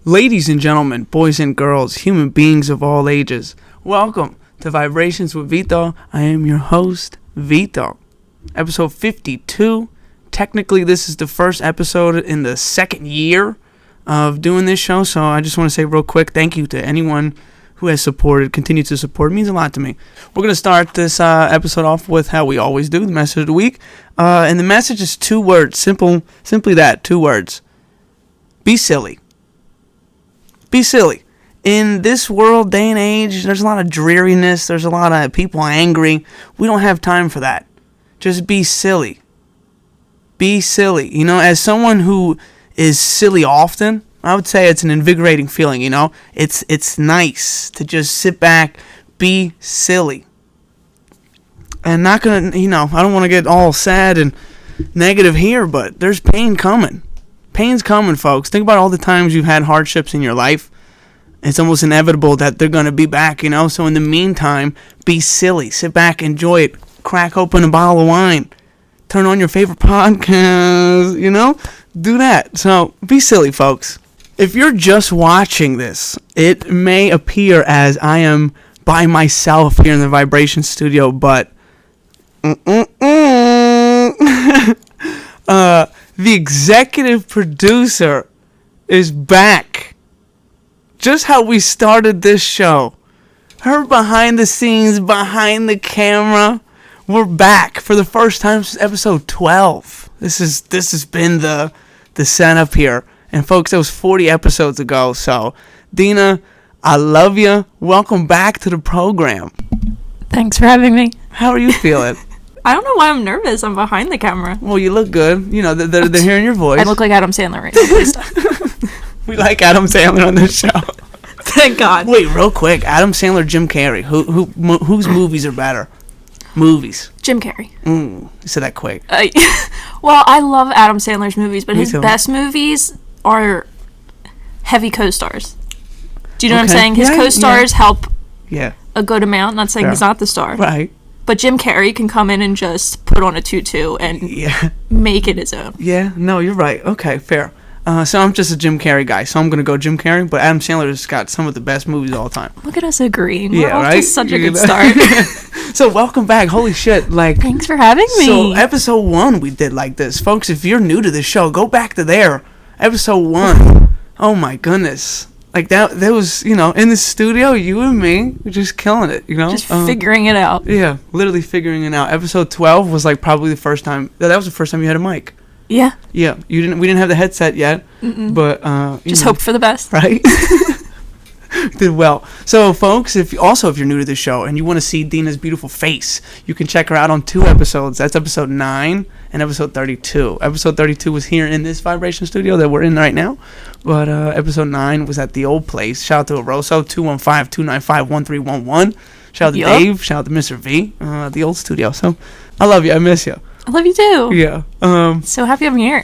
Ladies and gentlemen, boys and girls, human beings of all ages, welcome to Vibrations with Vito. I am your host, Vito. Episode 52. Technically, this is the first episode in the second year of doing this show, so I just want to say real quick, thank you to anyone who has supported, continued to support. It means a lot to me. We're going to start this episode off with how we always do, the message of the week. And the message is 2 words, simply that, 2 words. Be silly. Be silly. In this world, day and age, there's a lot of dreariness. There's a lot of people angry. We don't have time for that. Just be silly. Be silly. You know, as someone who is silly often, I would say it's an invigorating feeling, you know. It's nice to just sit back, be silly. And not gonna, you know, I don't want to get all sad and negative here, but there's pain coming. Pain's coming, folks. Think about all the times you've had hardships in your life. It's almost inevitable that they're going to be back, you know. So in the meantime, be silly. Sit back, enjoy it. Crack open a bottle of wine. Turn on your favorite podcast, you know. Do that. So be silly, folks. If you're just watching this, it may appear as I am by myself here in the Vibration Studio, but the executive producer is back. Just how we started this show. Her behind the scenes, behind the camera. We're back for the first time since episode 12. This has been the setup here. And folks, that was 40 episodes ago. So, Deana, I love you. Welcome back to the program. Thanks for having me. How are you feeling? I don't know why I'm nervous. I'm behind the camera. Well, you look good. You know, they're hearing your voice. I look like Adam Sandler right now. Please stop. We like Adam Sandler on this show. Thank God. Wait, real quick. Adam Sandler, Jim Carrey. Whose movies are better? Movies. Jim Carrey. You said that quick. Well, I love Adam Sandler's movies, but Me his too. best movies are heavy co-stars. Do you know what I'm Okay. saying? His Yeah, co-stars help Yeah. a good amount. Not saying Fair. he's not the star. Right. But Jim Carrey can come in and just put on a tutu and Yeah. make it his own. Yeah. No, you're right. Okay, fair. So I'm just a Jim Carrey guy, so I'm going to go Jim Carrey, but Adam Sandler's got some of the best movies of all time. Look at us agreeing. Yeah, We're off right? to such a You good know? start. So welcome back. Holy shit. Like, Thanks for having me. so episode 1 we did like this. Folks, if you're new to the show, go back to there. Episode 1. Oh my goodness. Like that was, you know, in the studio, you and me, we're just killing it, you know? Just figuring it out. Yeah, literally figuring it out. Episode 12 was like probably the first time, that was the first time you had a mic. Yeah. Yeah, we didn't have the headset yet, but Just hope for the best. right? Did well. So, folks, if you're new to the show and you want to see Deana's beautiful face, you can check her out on 2 episodes. That's episode 9 and episode 32. Episode 32 was here in this Vibration Studio that we're in right now, but episode 9 was at the old place. Shout out to Aroso, 215-295-1311. Shout out to Yup. Dave. Shout out to Mr. V, the old studio. So, I love you. I miss you. I love you too. Yeah. So happy I'm here.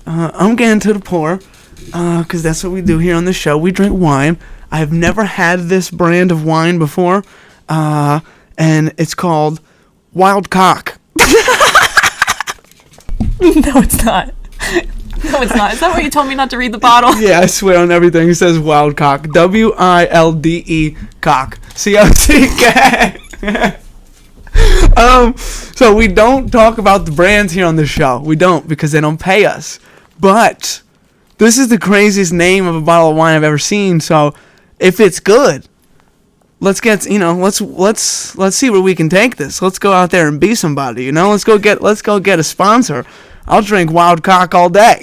I'm getting to the pour, because that's what we do here on the show. We drink wine. I have never had this brand of wine before, and it's called Wild Cock. No, it's not. No, it's not. Is that why you told me not to read the bottle? Yeah, I swear on everything. It says Wild Cock. WILDE cock. COCK. So we don't talk about the brands here on the show. We don't, because they don't pay us. But this is the craziest name of a bottle of wine I've ever seen. So if it's good, let's get, you know, let's see where we can take this. Let's go out there and be somebody, you know. Let's go get a sponsor. I'll drink Wild Cock all day.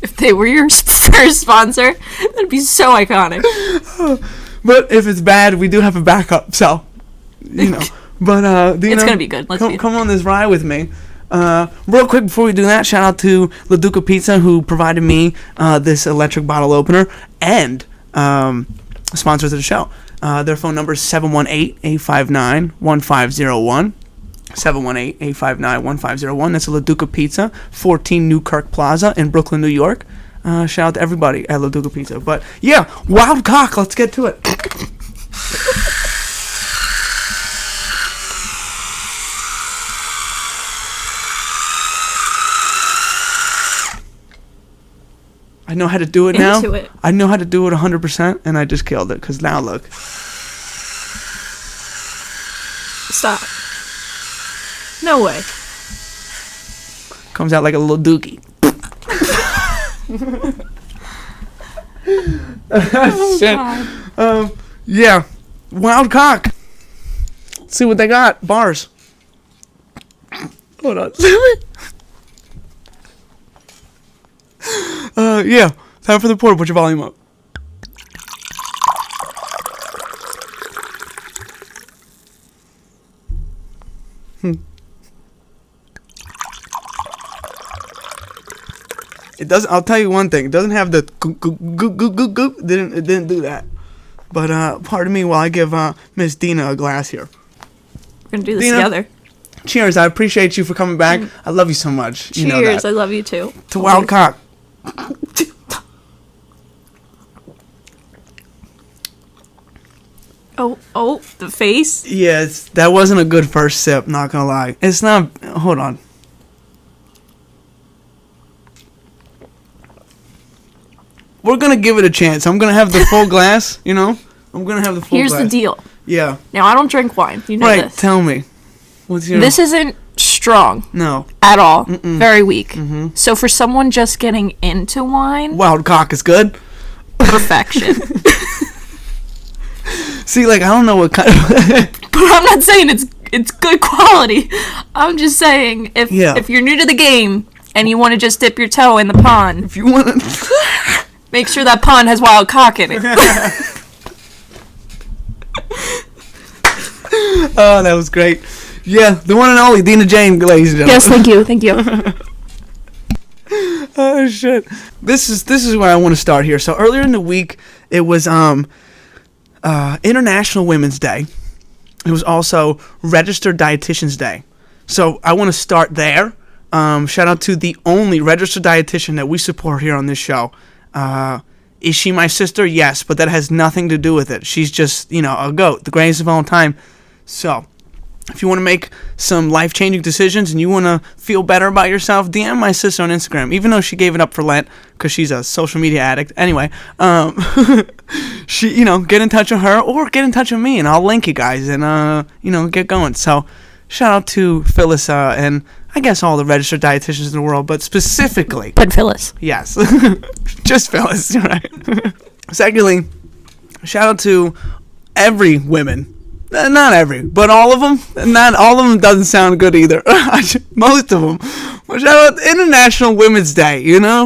If they were your first sponsor, that'd be so iconic. But if it's bad, we do have a backup. So, you know. But Deana, It's gonna be good. Come on this ride with me. Real quick before we do that, shout out to La Duca Pizza who provided me this electric bottle opener and sponsors of the show. Their phone number is 718-859-1501. 718-859-1501. That's La Duca Pizza, 14 Newkirk Plaza in Brooklyn, New York. Shout out to everybody at La Duca Pizza. But yeah, Wild Cock. Let's get to it. I know how to do it now. Into it. I know how to do it 100%, and I just killed it. Because now look. Stop. No way. Comes out like a little dookie. Oh, Shit. God. Yeah. Wild cock. Let's see what they got. Bars. Hold on. Yeah. Time for the portal. Put your volume up. It doesn't. I'll tell you one thing. It doesn't have the goop goop goop goop goop goop. It didn't do that. But pardon me while I give Miss Deana a glass here. We're gonna do this Deana, together. Cheers. I appreciate you for coming back. I love you so much. You know Cheers. that. I love you too. To wild cock. Oh, the face. Yes, that wasn't a good first sip. Not gonna lie. It's not. Hold on. We're gonna give it a chance. I'm gonna have the full glass. You know, I'm gonna have the full Here's glass. the deal. Yeah. Now I don't drink wine. You know Right. this. Tell me. What's your? This isn't strong No. at all. Very weak. So for someone just getting into wine, Wild cock is good. perfection. See, like I don't know what kind of. But I'm not saying it's good quality. I'm just saying if you're new to the game and you want to just dip your toe in the pond, If you want to. make sure that pond has wild cock in it. Oh, that was great. Yeah, the one and only Deana Jane, ladies and gentlemen. Yes, thank you, thank you. Oh shit. This is where I want to start here. So earlier in the week, it was International Women's Day. It was also Registered Dietitians Day. So I want to start there. Shout out to the only registered dietitian that we support here on this show. Is she my sister? Yes, but that has nothing to do with it. She's just, a goat, the greatest of all time. So, if you want to make some life-changing decisions and you want to feel better about yourself, DM my sister on Instagram, even though she gave it up for Lent because she's a social media addict. Anyway, she, get in touch with her or get in touch with me and I'll link you guys and, get going. So, shout out to Phyllis and I guess all the registered dietitians in the world, but specifically... But Phyllis. Yes. Just Phyllis, right? Secondly, shout out to every women. Not every, but all of them. Not all of them doesn't sound good either. Most of them. Well, shout out to International Women's Day.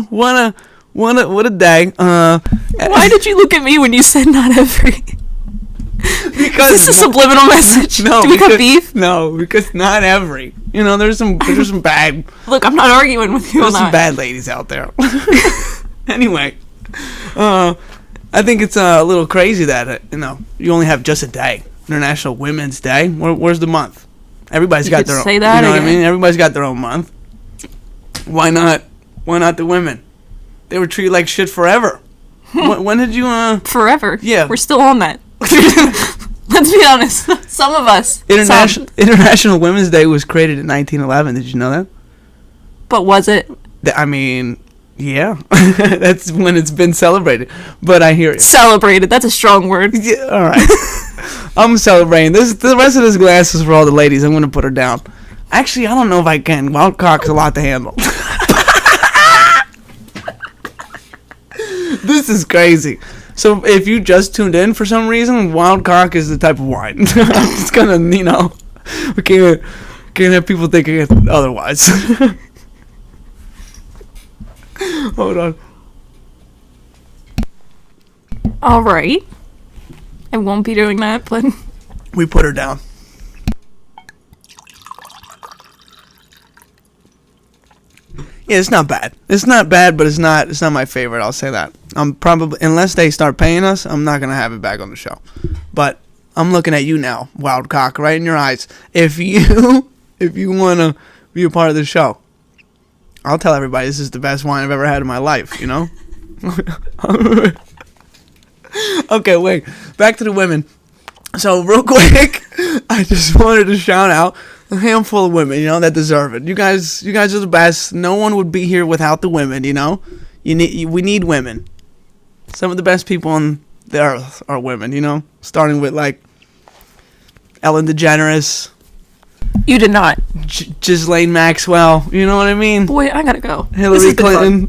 What a day. Why did you look at me when you said not every? Because Is this a subliminal message? No, do we have beef? No, because not every. There's some bad. Look, I'm not arguing with you. There's some bad ladies out there. Anyway, I think it's a little crazy that you only have just a day. International Women's Day. Where's the month? Everybody's got their own. Say that What I again. mean? Everybody's got their own month. Why not? Why not the women? They were treated like shit forever. when did you? Forever. Yeah. We're still on that. Let's be honest. Some of us. International Women's Day was created in 1911. Did you know that? But was it? I mean, yeah. That's when it's been celebrated. But I hear you. Celebrated. That's a strong word. Yeah, all right. I'm celebrating. The rest of this glass is for all the ladies. I'm going to put her down. Actually, I don't know if I can. Wild cock's a lot to handle. This is crazy. So if you just tuned in for some reason, wild cock is the type of wine. I'm just gonna, we can't have people thinking otherwise. Hold on. All right. I won't be doing that, but We put her down. Yeah, it's not bad. It's not bad, but it's not my favorite. I'll say that. I'm probably, unless they start paying us, I'm not gonna have it back on the show. But I'm looking at you now, wild cock, right in your eyes. If you wanna be a part of the show, I'll tell everybody this is the best wine I've ever had in my life. Okay, wait. Back to the women. So real quick, I just wanted to shout out a handful of women, that deserve it. You guys are the best. No one would be here without the women, You We need women. Some of the best people on the earth are women, you know? Starting with, like, Ellen DeGeneres. You did not. Ghislaine Maxwell. You know what I mean? Boy, I gotta go. Hillary Clinton.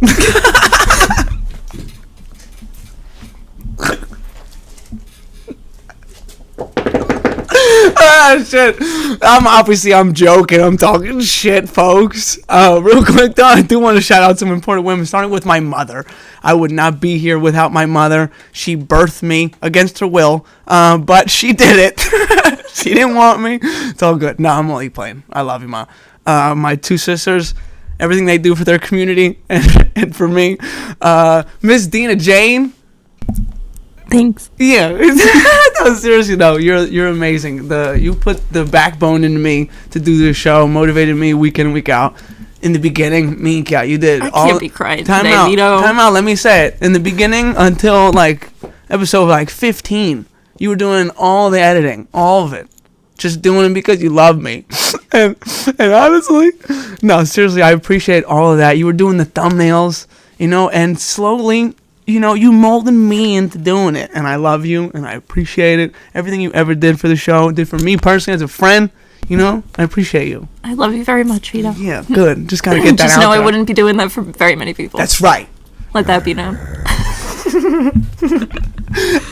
Ah, shit. I'm joking. I'm talking shit, folks. Real quick, though, I do want to shout out some important women, starting with my mother. I would not be here without my mother. She birthed me against her will, but she did it. She didn't want me. It's all good. No, I'm only playing. I love you, Ma. My two sisters, everything they do for their community and for me. Miss Deana Jane. Thanks. Yeah. No, seriously, though, you're amazing. You put the backbone into me to do this show, motivated me week in, week out. In the beginning, Mika, you did. I can't be crying time today, out, Vito. Time out, let me say it. In the beginning, until, like, episode, like, 15, you were doing all the editing, all of it. Just doing it because you love me. and honestly, no, seriously, I appreciate all of that. You were doing the thumbnails, you know, and slowly, you know, you molded me into doing it. And I love you, and I appreciate it. Everything you ever did for the show, did for me personally as a friend, you know, I appreciate you. I love you very much, Vito. Yeah, good. Just gotta get that Just out know there. I wouldn't be doing that for very many people. That's right. Let that be known.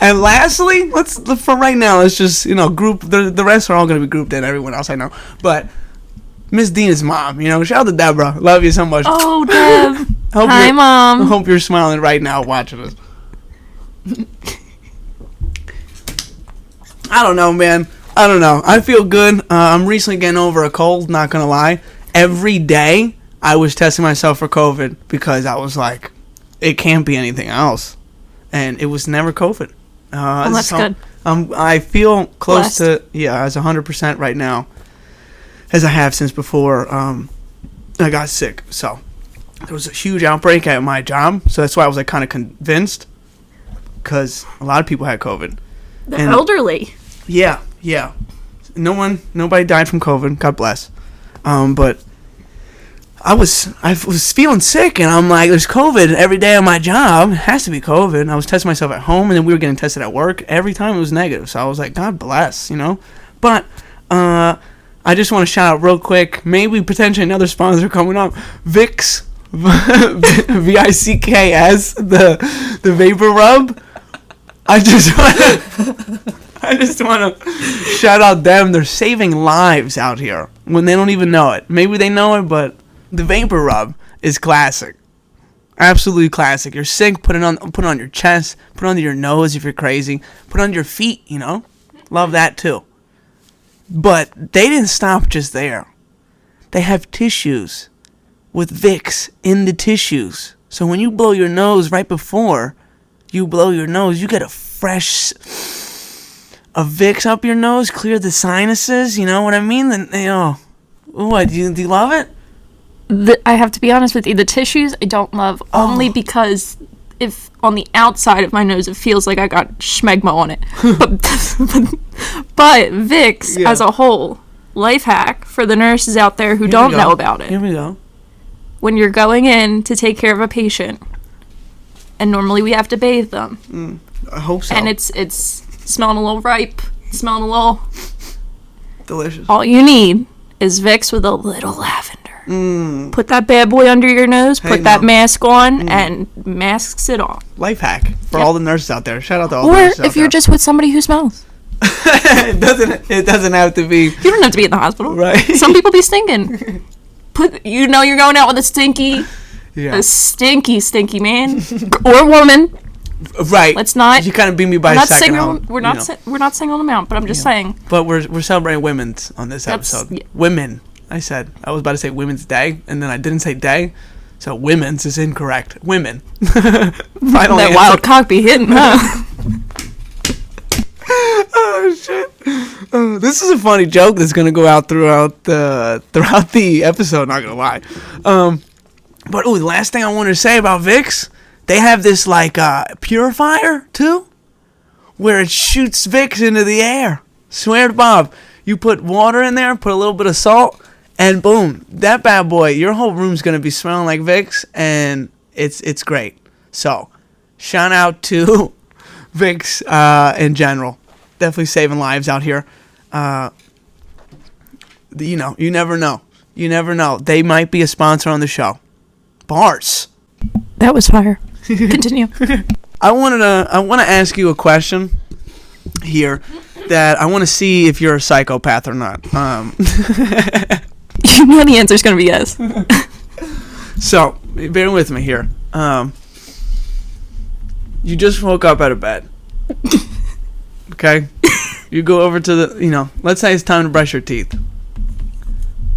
And lastly, for right now, let's just, you know, group the rest are all gonna be grouped in. Everyone else I know, but Miss Deana's mom, you know, shout out to Deborah. Love you so much. Oh, Deb. Hi, Mom. I hope you're smiling right now watching us. I don't know, man. I don't know. I feel good. I'm recently getting over a cold, not gonna lie. Every day I was testing myself for COVID because I was like, it can't be anything else. And it was never COVID. Well, that's good. I feel close Blessed. as 100% right now, as I have since before I got sick. So there was a huge outbreak at my job, so that's why I was like kind of convinced, because a lot of people had COVID. The elderly. Yeah. Nobody died from COVID. God bless. But I was feeling sick, and I'm like, there's COVID every day on my job. It has to be COVID. I was testing myself at home, and then we were getting tested at work. Every time it was negative. So I was like, God bless, you know. But I just want to shout out real quick. Maybe potentially another sponsor coming up. Vicks, VICKS, the vapor rub. I just want to shout out them. They're saving lives out here when they don't even know it. Maybe they know it, but the vapor rub is classic. Absolutely classic. You're sick, put it on your chest, put it under your nose if you're crazy, put it on your feet, you know? Love that too. But they didn't stop just there. They have tissues with Vicks in the tissues. So when you blow your nose right before you blow your nose, you get a Vicks up your nose, clear the sinuses, you know what I mean? Then, you know, what, do you love it? I have to be honest with you, the tissues I don't love, only because if on the outside of my nose it feels like I got schmegma on it. but Vicks as a whole, life hack for the nurses out there who don't know about it. Here we go. When you're going in to take care of a patient, and normally we have to bathe them. I hope so. And it's smelling a little ripe, smelling a little delicious. All you need is Vicks with a little lavender. Put that bad boy under your nose, put that mask on, and masks it off. Life hack for all the nurses out there. Shout out to all the nurses out there. Or if you're just with somebody who smells. It doesn't have to be. You don't have to be in the hospital. Right. Some people be stinking. You're going out with a stinky man or woman. Right. Let's not. You kind of beat me by a second. We're not singling them out, but I'm just saying. But we're celebrating women's on this episode. Yeah. Women. I was about to say Women's Day, and then I didn't say day, so women's is incorrect. Women. Final that answer. Wild cock be hitting, huh? Oh shit! This is a funny joke that's gonna go out throughout the episode. Not gonna lie. But the last thing I wanted to say about Vicks, they have this like purifier too, where it shoots Vicks into the air. Swear to Bob, you put water in there, put a little bit of salt, and boom, that bad boy, your whole room's gonna be smelling like Vicks, and It's great. So, shout out to Vicks in general. Definitely saving lives out here. You never know. You never know. They might be a sponsor on the show. Bars. That was fire. Continue. I want to ask you a question here that I want to see if you're a psychopath or not. You know the answer's going to be yes. So, bear with me here. You just woke up out of bed. Okay? You go over to the, let's say it's time to brush your teeth.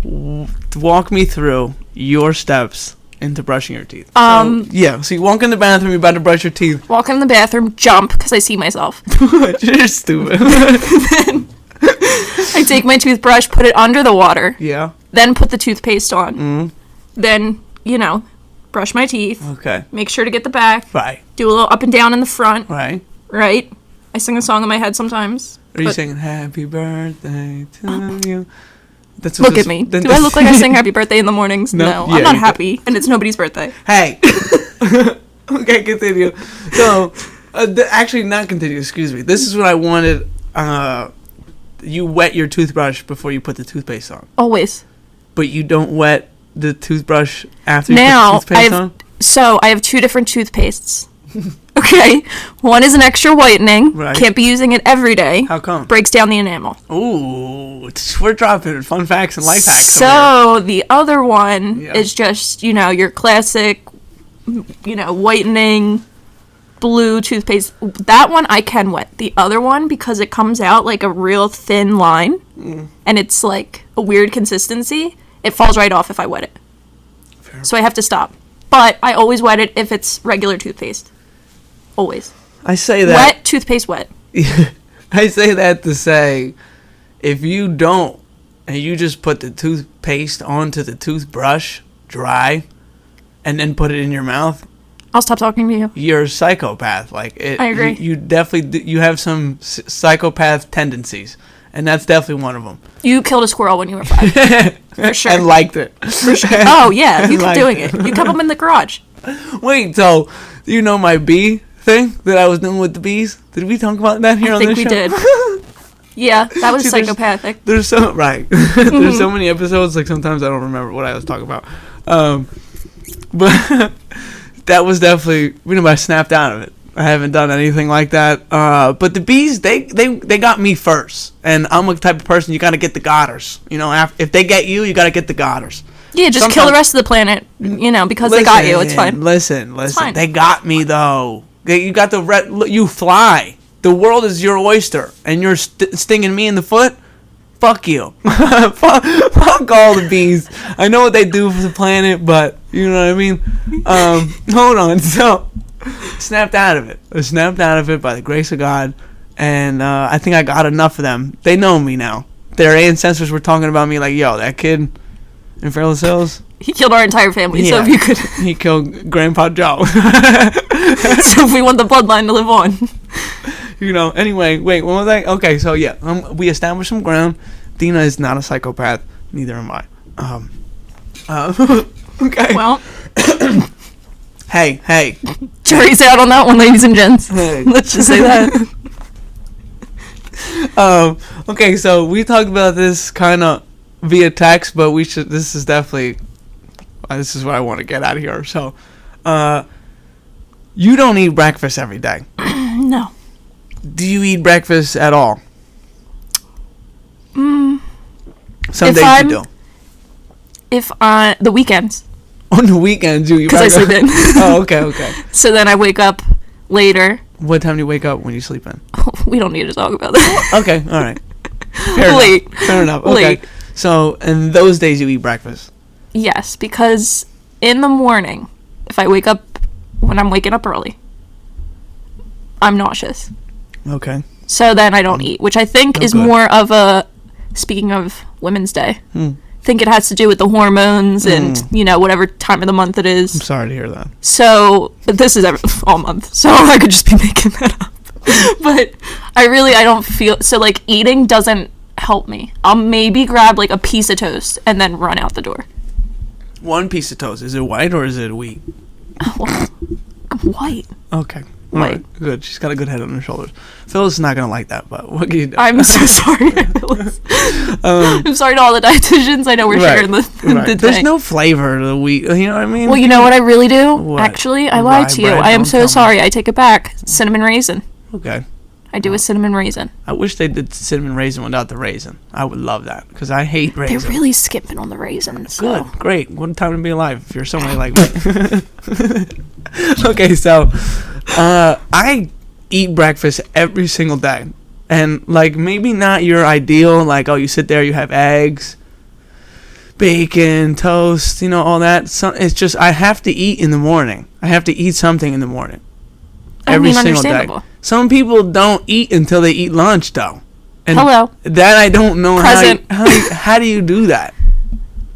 Walk me through your steps into brushing your teeth. So you walk in the bathroom, you're about to brush your teeth. Walk in the bathroom, jump, because I see myself. You're stupid. Then I take my toothbrush, put it under the water. Yeah. Then put the toothpaste on. Then, brush my teeth. Okay. Make sure to get the back. Right. Do a little up and down in the front. Right. Right. I sing a song in my head sometimes. Are you singing Happy Birthday to you? Look at me. Do I look like I sing Happy Birthday in the mornings? No. I'm not happy, and it's nobody's birthday. Hey. Okay, continue. So, actually, not continue. Excuse me. This is what I wanted. You wet your toothbrush before you put the toothpaste on. Always. But you don't wet the toothbrush after you put the toothpaste on? So, I have 2 different toothpastes. Okay? One is an extra whitening. Right. Can't be using it every day. How come? Breaks down the enamel. Ooh. We're dropping fun facts and life hacks. So, the other one is just, your classic, whitening blue toothpaste. That one I can wet. The other one, because it comes out like a real thin line, and it's like a weird consistency, it falls right off if I wet it. Fair. So I have to stop. But I always wet it if it's regular toothpaste. Always. I say that. Wet, toothpaste wet. I say that to say, if you don't, and you just put the toothpaste onto the toothbrush dry, and then put it in your mouth, I'll stop talking to you. You're a psychopath. I agree. You definitely you have some psychopath tendencies, and that's definitely one of them. You killed a squirrel when you were 5. For sure. And liked it. For sure. Oh, yeah. You kept doing it. You kept them in the garage. Wait, so you know my bee thing that I was doing with the bees? Did we talk about that here on the show? I think we did. Yeah, that was psychopathic. There's so there's so many episodes. Like sometimes I don't remember what I was talking about. But that was definitely I snapped out of it. I haven't done anything like that. But the bees, they got me first, and I'm a type of person you got to get the godders. If they get you, you got to get the godders. Yeah, just kill the rest of the planet. Because they got you. It's fine. Listen. They got me though. You got you fly. The world is your oyster, and you're stinging me in the foot? Fuck you. fuck all the bees. I know what they do for the planet, but you know what I mean? Hold on. So, snapped out of it. I snapped out of it by the grace of God, and I think I got enough of them. They know me now. Their ancestors were talking about me like, yo, that kid in Fairless Hills. He killed our entire family, so if you could... He killed Grandpa Joe. So if we want the bloodline to live on. Anyway, wait, what was I? Okay, so yeah, we established some ground. Deana is not a psychopath. Neither am I. Okay. Well. Hey. Jury's out on that one, ladies and gents. Hey. Let's just say that. Okay, so we talked about this kind of via text, but this is definitely... this is what I want to get out of here. So, you don't eat breakfast every day. No. Do you eat breakfast at all? Some days you do. If the weekends. On the weekends you eat breakfast? Because I sleep in. Oh, okay. So then I wake up later. What time do you wake up when you sleep in? We don't need to talk about that. Okay, all right. Fair enough. Okay. Late. So, in those days you eat breakfast? Yes, because in the morning, if I wake up when I'm waking up early, I'm nauseous. Okay. So then I don't eat, which I think is more of a, speaking of Women's Day, I think it has to do with the hormones and, whatever time of the month it is. I'm sorry to hear that. So, this is all month, so I could just be making that up. But I don't feel, so eating doesn't help me. I'll maybe grab a piece of toast and then run out the door. One piece of toast. Is it white or is it wheat? Well, I'm white. Okay. All right, good. She's got a good head on her shoulders. Phyllis is not going to like that, but what can you do? I'm so sorry, Phyllis. I'm sorry to all the dietitians. I know we're sharing the thing. There's no flavor to the wheat. You know what I mean? Well, you know what I really do? What? Actually, I lied to you. I am so sorry. I take it back. Cinnamon raisin. Okay. I do a cinnamon raisin. I wish they did cinnamon raisin without the raisin. I would love that because I hate raisins. They're really skipping on the raisins. Good, great. What a time to be alive if you're somebody like me. Okay, so I eat breakfast every single day. And, like, maybe not your ideal, like, oh, you sit there, you have eggs, bacon, toast, you know, all that. So it's just I have to eat in the morning. I have to eat something in the morning. Every single day. Some people don't eat until they eat lunch, though. And hello. That I don't know Present. how do you do that?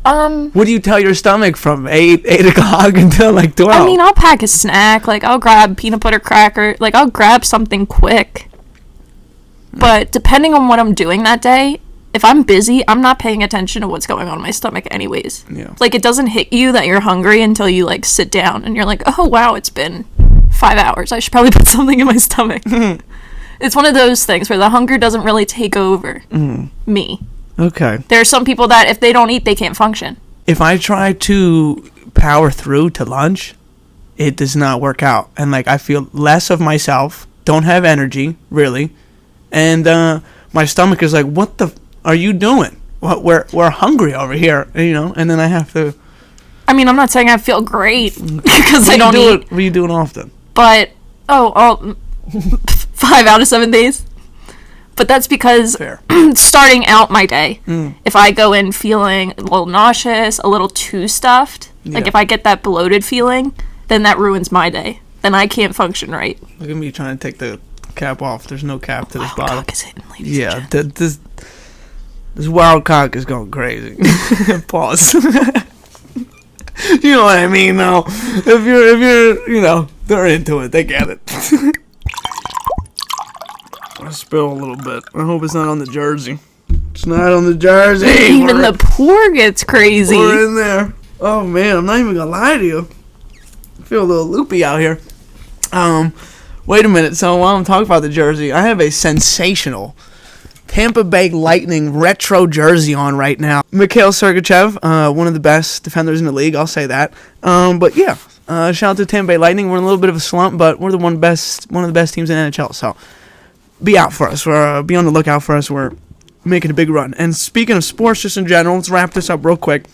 What do you tell your stomach from 8 o'clock until like 12? I mean, I'll pack a snack. Like, I'll grab peanut butter cracker. Like, I'll grab something quick. But depending on what I'm doing that day, if I'm busy, I'm not paying attention to what's going on in my stomach anyways. Yeah. Like, it doesn't hit you that you're hungry until you, like, sit down and you're like, oh, wow, it's been 5 hours. I should probably put something in my stomach. It's one of those things where the hunger doesn't really take over me. Okay. There are some people that if they don't eat, they can't function. If I try to power through to lunch, it does not work out. And, like, I feel less of myself, don't have energy, really. And my stomach is like, what the are you doing? What we're hungry over here, you know? And then I have to... I mean, I'm not saying I feel great because I don't eat. What are you doing often? But, 5 out of 7 days. But that's because starting out my day, if I go in feeling a little nauseous, a little too stuffed, like if I get that bloated feeling, then that ruins my day. Then I can't function right. Look at me trying to take the cap off. There's no cap to this bottle. Cock is hitting, ladies and gentlemen. This wild cock is going crazy. Pause. You know what I mean, though. If you're, you know, they're into it. They get it. I spill a little bit. I hope it's not on the jersey. It's not on the jersey. Even the pour gets crazy. We're in there. Oh, man. I'm not even going to lie to you. I feel a little loopy out here. Wait a minute. So while I'm talking about the jersey, I have a sensational Tampa Bay Lightning retro jersey on right now. Mikhail Sergachev, one of the best defenders in the league. I'll say that. But yeah, shout out to Tampa Bay Lightning. We're in a little bit of a slump, but we're one of the best teams in NHL. So be out for us. Be on the lookout for us. We're making a big run. And speaking of sports, just in general, let's wrap this up real quick.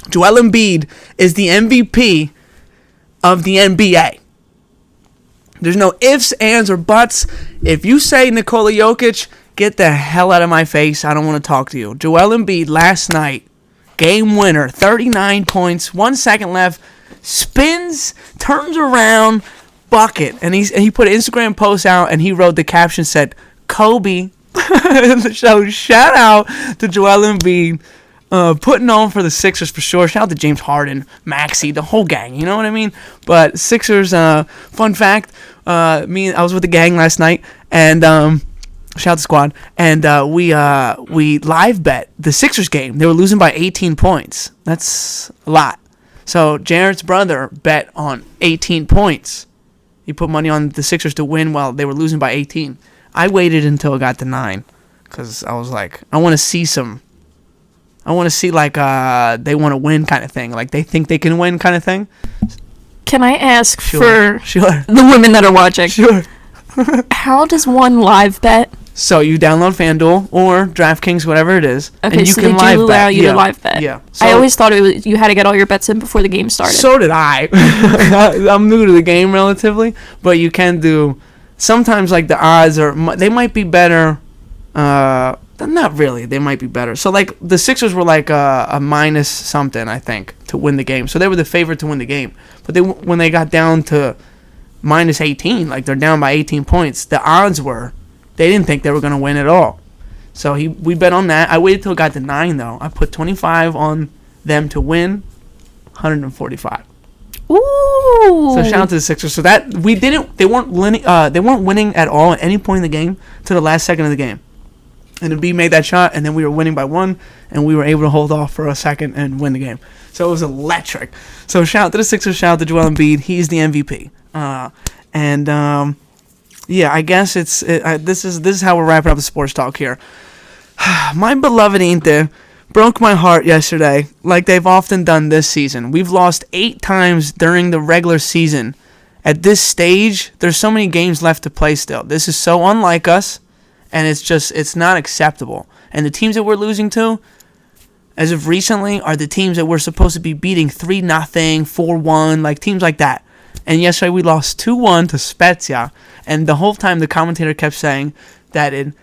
Joel Embiid is the MVP of the NBA. There's no ifs, ands, or buts. If you say Nikola Jokic, get the hell out of my face. I don't want to talk to you. Joel Embiid last night, game winner, 39 points, 1 second left, spins, turns around, bucket. And he put an Instagram post out, and he wrote the caption said, Kobe. So shout out to Joel Embiid. Putting on for the Sixers for sure. Shout out to James Harden, Maxey, the whole gang. You know what I mean? But Sixers, fun fact, I was with the gang last night, and shout out to squad, and we live bet the Sixers game. They were losing by 18 points. That's a lot. So Jared's brother bet on 18 points. He put money on the Sixers to win while they were losing by 18. I waited until it got to 9 because I was like, I want to see like they want to win kind of thing. Like they think they can win kind of thing. Can I ask for the women that are watching? Sure. How does one live bet? So you download FanDuel or DraftKings, whatever it is, okay, and you so can live bet. Allow you to live bet. Yeah. So, I always thought you had to get all your bets in before the game started. So did I. I'm new to the game relatively, but you can do. Sometimes like the odds they might be better. Not really. They might be better. So, like, the Sixers were, like, a minus something, I think, to win the game. So, they were the favorite to win the game. But when they got down to minus 18, like, they're down by 18 points, the odds were they didn't think they were going to win at all. So, we bet on that. I waited till it got to 9, though. I put 25 on them to win, 145. Ooh. So, shout out to the Sixers. So, that they weren't winning at all at any point in the game to the last second of the game. And then B made that shot, and then we were winning by 1, and we were able to hold off for a second and win the game. So it was electric. So shout out to the Sixers, shout out to Joel Embiid. He's the MVP. Yeah, I guess this is how we're wrapping up the sports talk here. My beloved Inter broke my heart yesterday, like they've often done this season. We've lost 8 times during the regular season. At this stage, there's so many games left to play still. This is so unlike us, and it's not acceptable. And the teams that we're losing to, as of recently, are the teams that we're supposed to be beating 3-0, 4-1, like teams like that. And yesterday we lost 2-1 to Spezia, and the whole time the commentator kept saying that in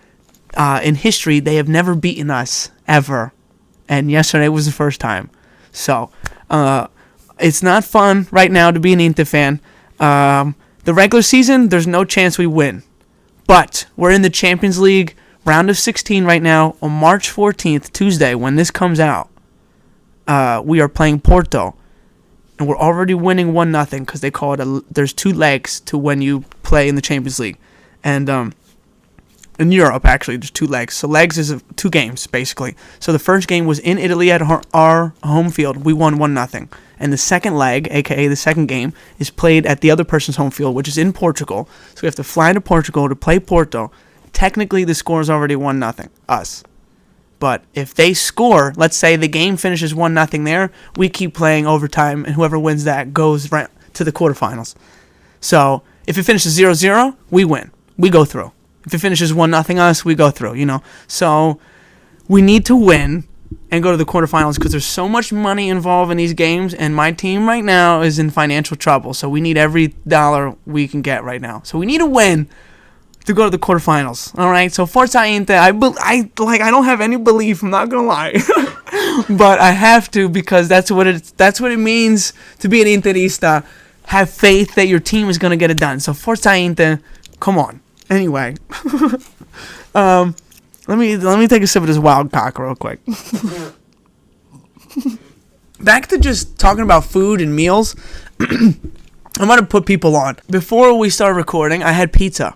history they have never beaten us ever, and yesterday was the first time. So it's not fun right now to be an Inter fan. The regular season, there's no chance we win, but we're in the Champions League round of 16 right now. On March 14th, Tuesday, when this comes out, we are playing Porto. And we're already winning 1-0 because they call it there's 2 legs to when you play in the Champions League. And in Europe, actually, there's 2 legs. So legs is 2 games, basically. So the first game was in Italy at our home field. We won 1-0. And the second leg, a.k.a. the second game, is played at the other person's home field, which is in Portugal. So we have to fly to Portugal to play Porto. Technically, the score is already 1-0, us. But if they score, let's say the game finishes 1-0 there, we keep playing overtime, and whoever wins that goes right to the quarterfinals. So if it finishes 0-0, we win. We go through. If it finishes 1-0 us, we go through, So we need to win and go to the quarterfinals because there's so much money involved in these games, and my team right now is in financial trouble. So we need every dollar we can get right now. So we need to win to go to the quarterfinals. All right, so Forza Inter, I don't have any belief, I'm not gonna lie, but I have to because that's what it means to be an Interista. Have faith that your team is gonna get it done. So Forza Inter, come on. Anyway, let me take a sip of this wild cock real quick. Back to just talking about food and meals. I'm gonna put people on. Before we start recording, I had pizza.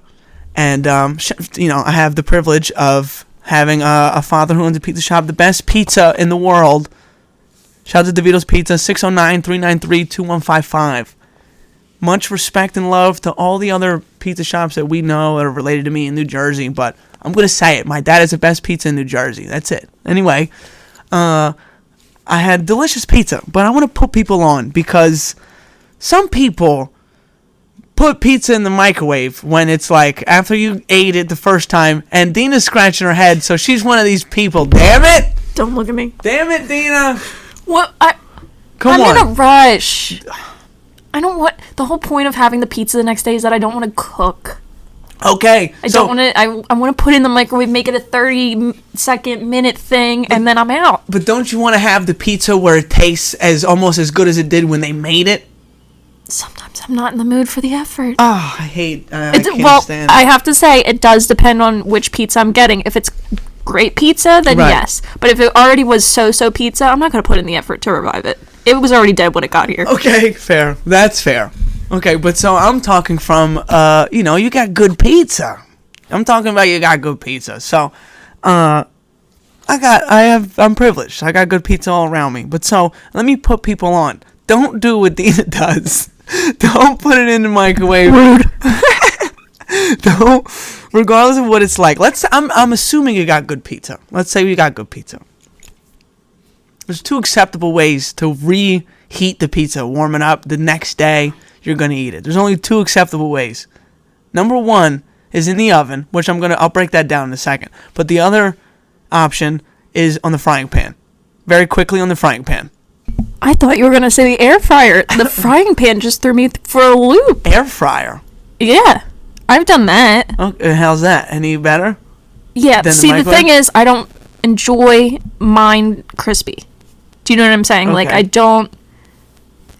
And, I have the privilege of having a father who owns a pizza shop, the best pizza in the world. Shout out to Vito's Pizza, 609-393-2155. Much respect and love to all the other pizza shops that we know that are related to me in New Jersey, but I'm going to say it. My dad has the best pizza in New Jersey. That's it. Anyway, I had delicious pizza, but I want to put people on because some people put pizza in the microwave when it's like after you ate it the first time, and Dina's scratching her head, so she's one of these people. Damn it! Don't look at me. Damn it, Dina! What? I'm in a rush. I don't want. The whole point of having the pizza the next day is that I don't want to cook. Okay. I don't want to. I want to put it in the microwave, make it a 30-second minute thing, and then I'm out. But don't you want to have the pizza where it tastes almost as good as it did when they made it? Sometimes I'm not in the mood for the effort. Oh, I can't stand it. I have to say, it does depend on which pizza I'm getting. If it's great pizza, then yes. But if it already was so-so pizza, I'm not going to put in the effort to revive it. It was already dead when it got here. Okay, fair. That's fair. Okay, but so I'm talking from, you got good pizza. I'm talking about you got good pizza. So, I'm privileged. I got good pizza all around me. But so, let me put people on. Don't do what Dina does. Don't put it in the microwave. Rude. Don't, regardless of what it's like. I'm assuming you got good pizza. Let's say you got good pizza. There's 2 acceptable ways to reheat the pizza, warm it up. The next day, you're gonna eat it. There's only 2 acceptable ways. Number 1 is in the oven, which I'll break that down in a second. But the other option is on the frying pan. Very quickly on the frying pan. I thought you were going to say the air fryer. The frying pan just threw me for a loop. Air fryer? Yeah. I've done that. Okay, how's that? Any better? Yeah. See, the thing is, I don't enjoy mine crispy. Do you know what I'm saying? Okay. Like, I don't...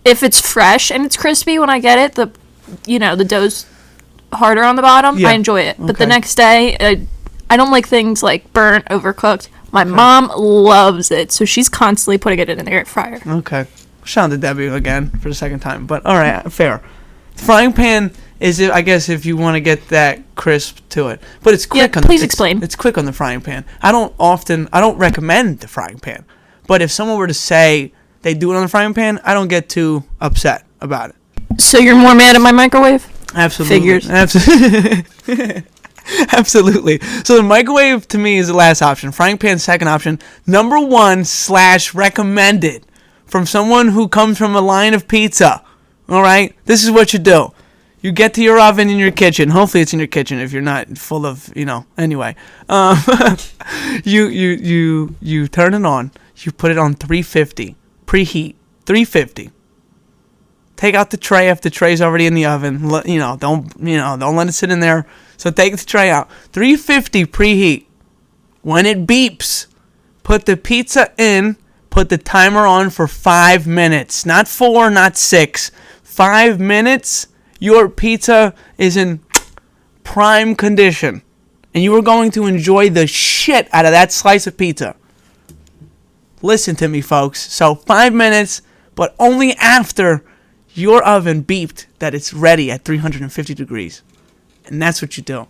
If it's fresh and it's crispy when I get it, the dough's harder on the bottom, I enjoy it. Okay. But the next day, I don't like things like burnt, overcooked. My mom loves it, so she's constantly putting it in the air fryer. Okay. Shout out to Debbie again for the second time. But, all right, fair. The frying pan I guess if you want to get that crisp to it, but it's quick. Please explain. It's quick on the frying pan. I don't recommend the frying pan, but if someone were to say they do it on the frying pan, I don't get too upset about it. So you're more mad at my microwave? Absolutely. Figures. Absolutely. So the microwave to me is the last option. Frying pan, second option. Number 1 / recommended from someone who comes from a line of pizza. All right? This is what you do. You get to your oven in your kitchen. Hopefully it's in your kitchen if you're not full of, anyway. You turn it on. You put it on 350. Preheat. 350. Take out the tray if the tray's already in the oven. Don't let it sit in there. So take the tray out. 350 preheat. When it beeps, put the pizza in. Put the timer on for 5 minutes. Not 4, not 6. 5 minutes. Your pizza is in prime condition. And you are going to enjoy the shit out of that slice of pizza. Listen to me, folks. So 5 minutes, but only after your oven beeped that it's ready at 350 degrees. And that's what you do.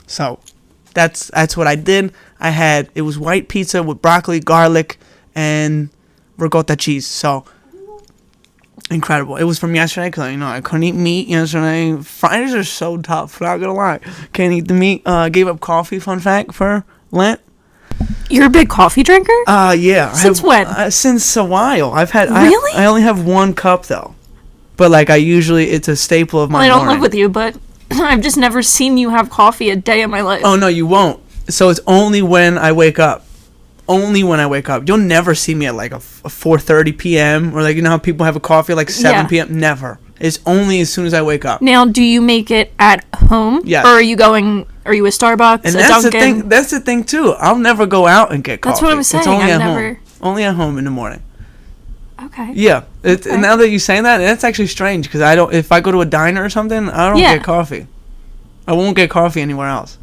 So that's what I did. It was white pizza with broccoli, garlic, and ricotta cheese. So incredible. It was from yesterday because I couldn't eat meat yesterday. Fridays are so tough, not gonna lie. Can't eat the meat. Gave up coffee, fun fact, for Lent. You're a big coffee drinker? Yeah. Since when? Since a while. Really? I only have 1 cup though. But it's a staple of my morning. I don't live with you, but I've just never seen you have coffee a day in my life. Oh, no, you won't. So it's only when I wake up. Only when I wake up. You'll never see me at like a 4:30 p.m. or how people have a coffee at like 7 p.m. Never. It's only as soon as I wake up. Now, do you make it at home? Yes. Or are you a Starbucks, and a that's Dunkin'? That's the thing too. I'll never go out and get coffee. That's what I was saying. It's only at home. Only at home in the morning. Okay. Yeah. And now that you say that, that's actually strange because if I go to a diner or something, I don't get coffee. I won't get coffee anywhere else.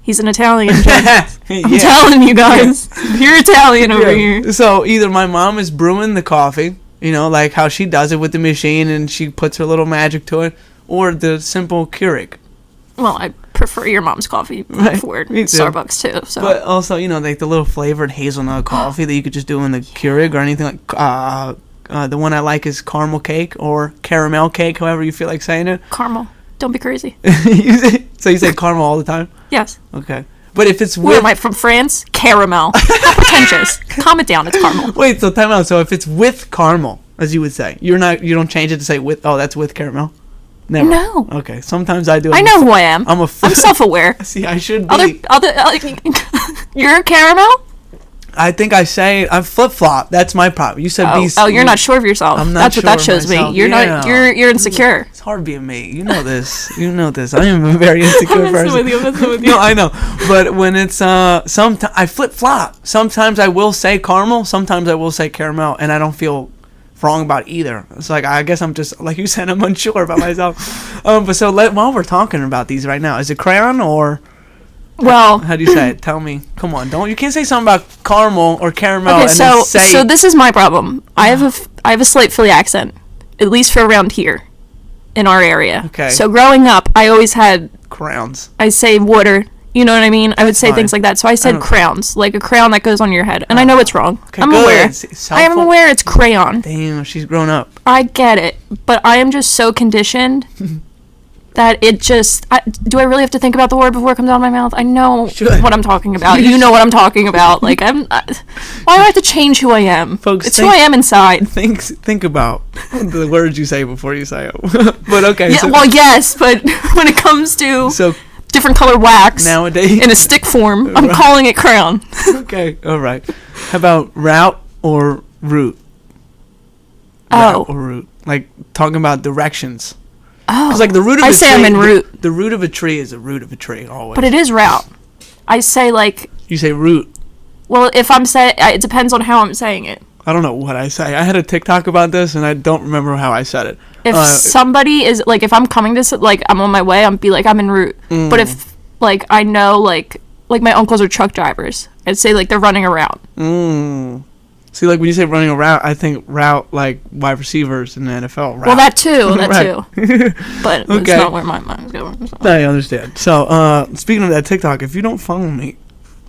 He's an Italian. I'm telling you guys. You're Italian over here. So either my mom is brewing the coffee, like how she does it with the machine and she puts her little magic to it, or the simple Keurig. Well, I prefer your mom's coffee before Starbucks too. So. But also, like the little flavored hazelnut coffee that you could just do in the Keurig or anything like. The one I like is caramel cake or caramel cake, however you feel like saying it. Caramel. Don't be crazy. So you say caramel all the time? Yes. Okay. But if it's Where am I from? France? Caramel. How pretentious. Calm it down. It's caramel. Wait, so time out. So if it's with caramel, as you would say, you don't change it to say with. Oh, that's with caramel. Never. No. Okay. Sometimes I do. I know who I am. I'm self-aware. See, I should be. You're a caramel? I think I flip-flop. That's my problem. You said BC. Oh, you're not sure of yourself. I'm not That's sure what that shows me. You're not. You're insecure. It's hard being me. You know this. I am a very insecure person. I'm messing with you. No, I know. But when it's sometimes I flip-flop. Sometimes I will say caramel. Sometimes I will say caramel, and I don't feel wrong about either. It's like I guess I'm just like you said. I'm unsure about myself. But so while we're talking about these right now, is it crayon or? Well, how do you say it? Tell me. Come on, you can't say something about caramel or caramel. Okay, and then say. So this is my problem. I have a slight Philly accent, at least for around here, in our area. Okay. So growing up, I always had crowns. I say water. You know what I mean? I would say things like that. So I said crowns, like a crown that goes on your head. And I know it's wrong. Okay, I'm aware. I am aware it's crayon. Damn, she's grown up. I get it, but I am just so conditioned. That it just... do I really have to think about the word before it comes out of my mouth? I know what I'm talking about. You know what I'm talking about. Like, why do I have to change who I am? Folks, it's who I am inside. Think about the words you say before you say it. But okay. Yeah, well, yes, but when it comes to different color wax nowadays in a stick form, I'm calling it crayon. Okay, all right. How about route or route? Route or route. Like, talking about directions. Oh, like the root of I say I'm in root. The root of a tree is a root of a tree always. But it is route. I say like. You say root. Well, if I'm saying, it depends on how I'm saying it. I don't know what I say. I had a TikTok about this, and I don't remember how I said it. If somebody is like, if I'm coming to like, I'm on my way, I'm be like, I'm en route. But if like I know like my uncles are truck drivers, I'd say like they're running around. See, like when you say running a route, I think route like wide receivers in the NFL. Route. Well, that too. Right. But it's not where my mind's going. So. I understand. So, speaking of that TikTok, if you don't follow me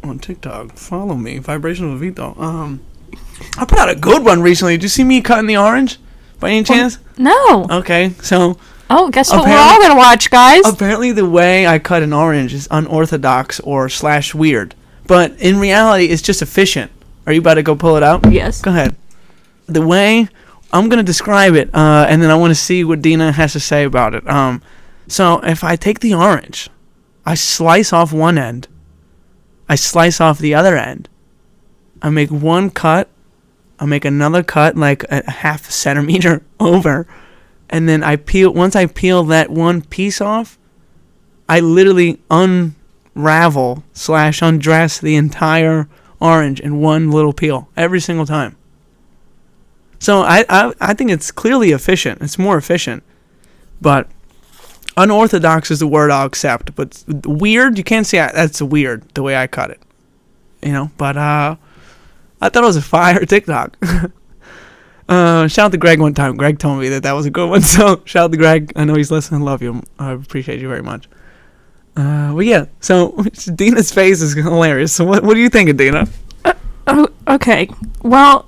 on TikTok, follow me, Vibrational with Vito. I put out a good one recently. Did you see me cutting the orange by any chance? No. Okay, so... Oh, guess what we're all going to watch, guys? Apparently the way I cut an orange is unorthodox or / weird. But in reality, it's just efficient. Are you about to go pull it out? Yes. Go ahead. The way I'm going to describe it, and then I want to see what Deana has to say about it. So if I take the orange, I slice off one end, I slice off the other end, I make one cut, I make another cut like a half centimeter over, and then once I peel that one piece off, I literally unravel / undress the entire orange in one little peel every single time. So I think it's clearly efficient. It's more efficient. But unorthodox is the word I'll accept. But weird, you can't say that's weird the way I cut it. But I thought it was a fire TikTok. Shout out to Greg one time. Greg told me that was a good one. So shout out to Greg. I know he's listening. Love you. I appreciate you very much. Well, yeah. So Deana's face is hilarious. So what do you think of Deana? Okay. Well,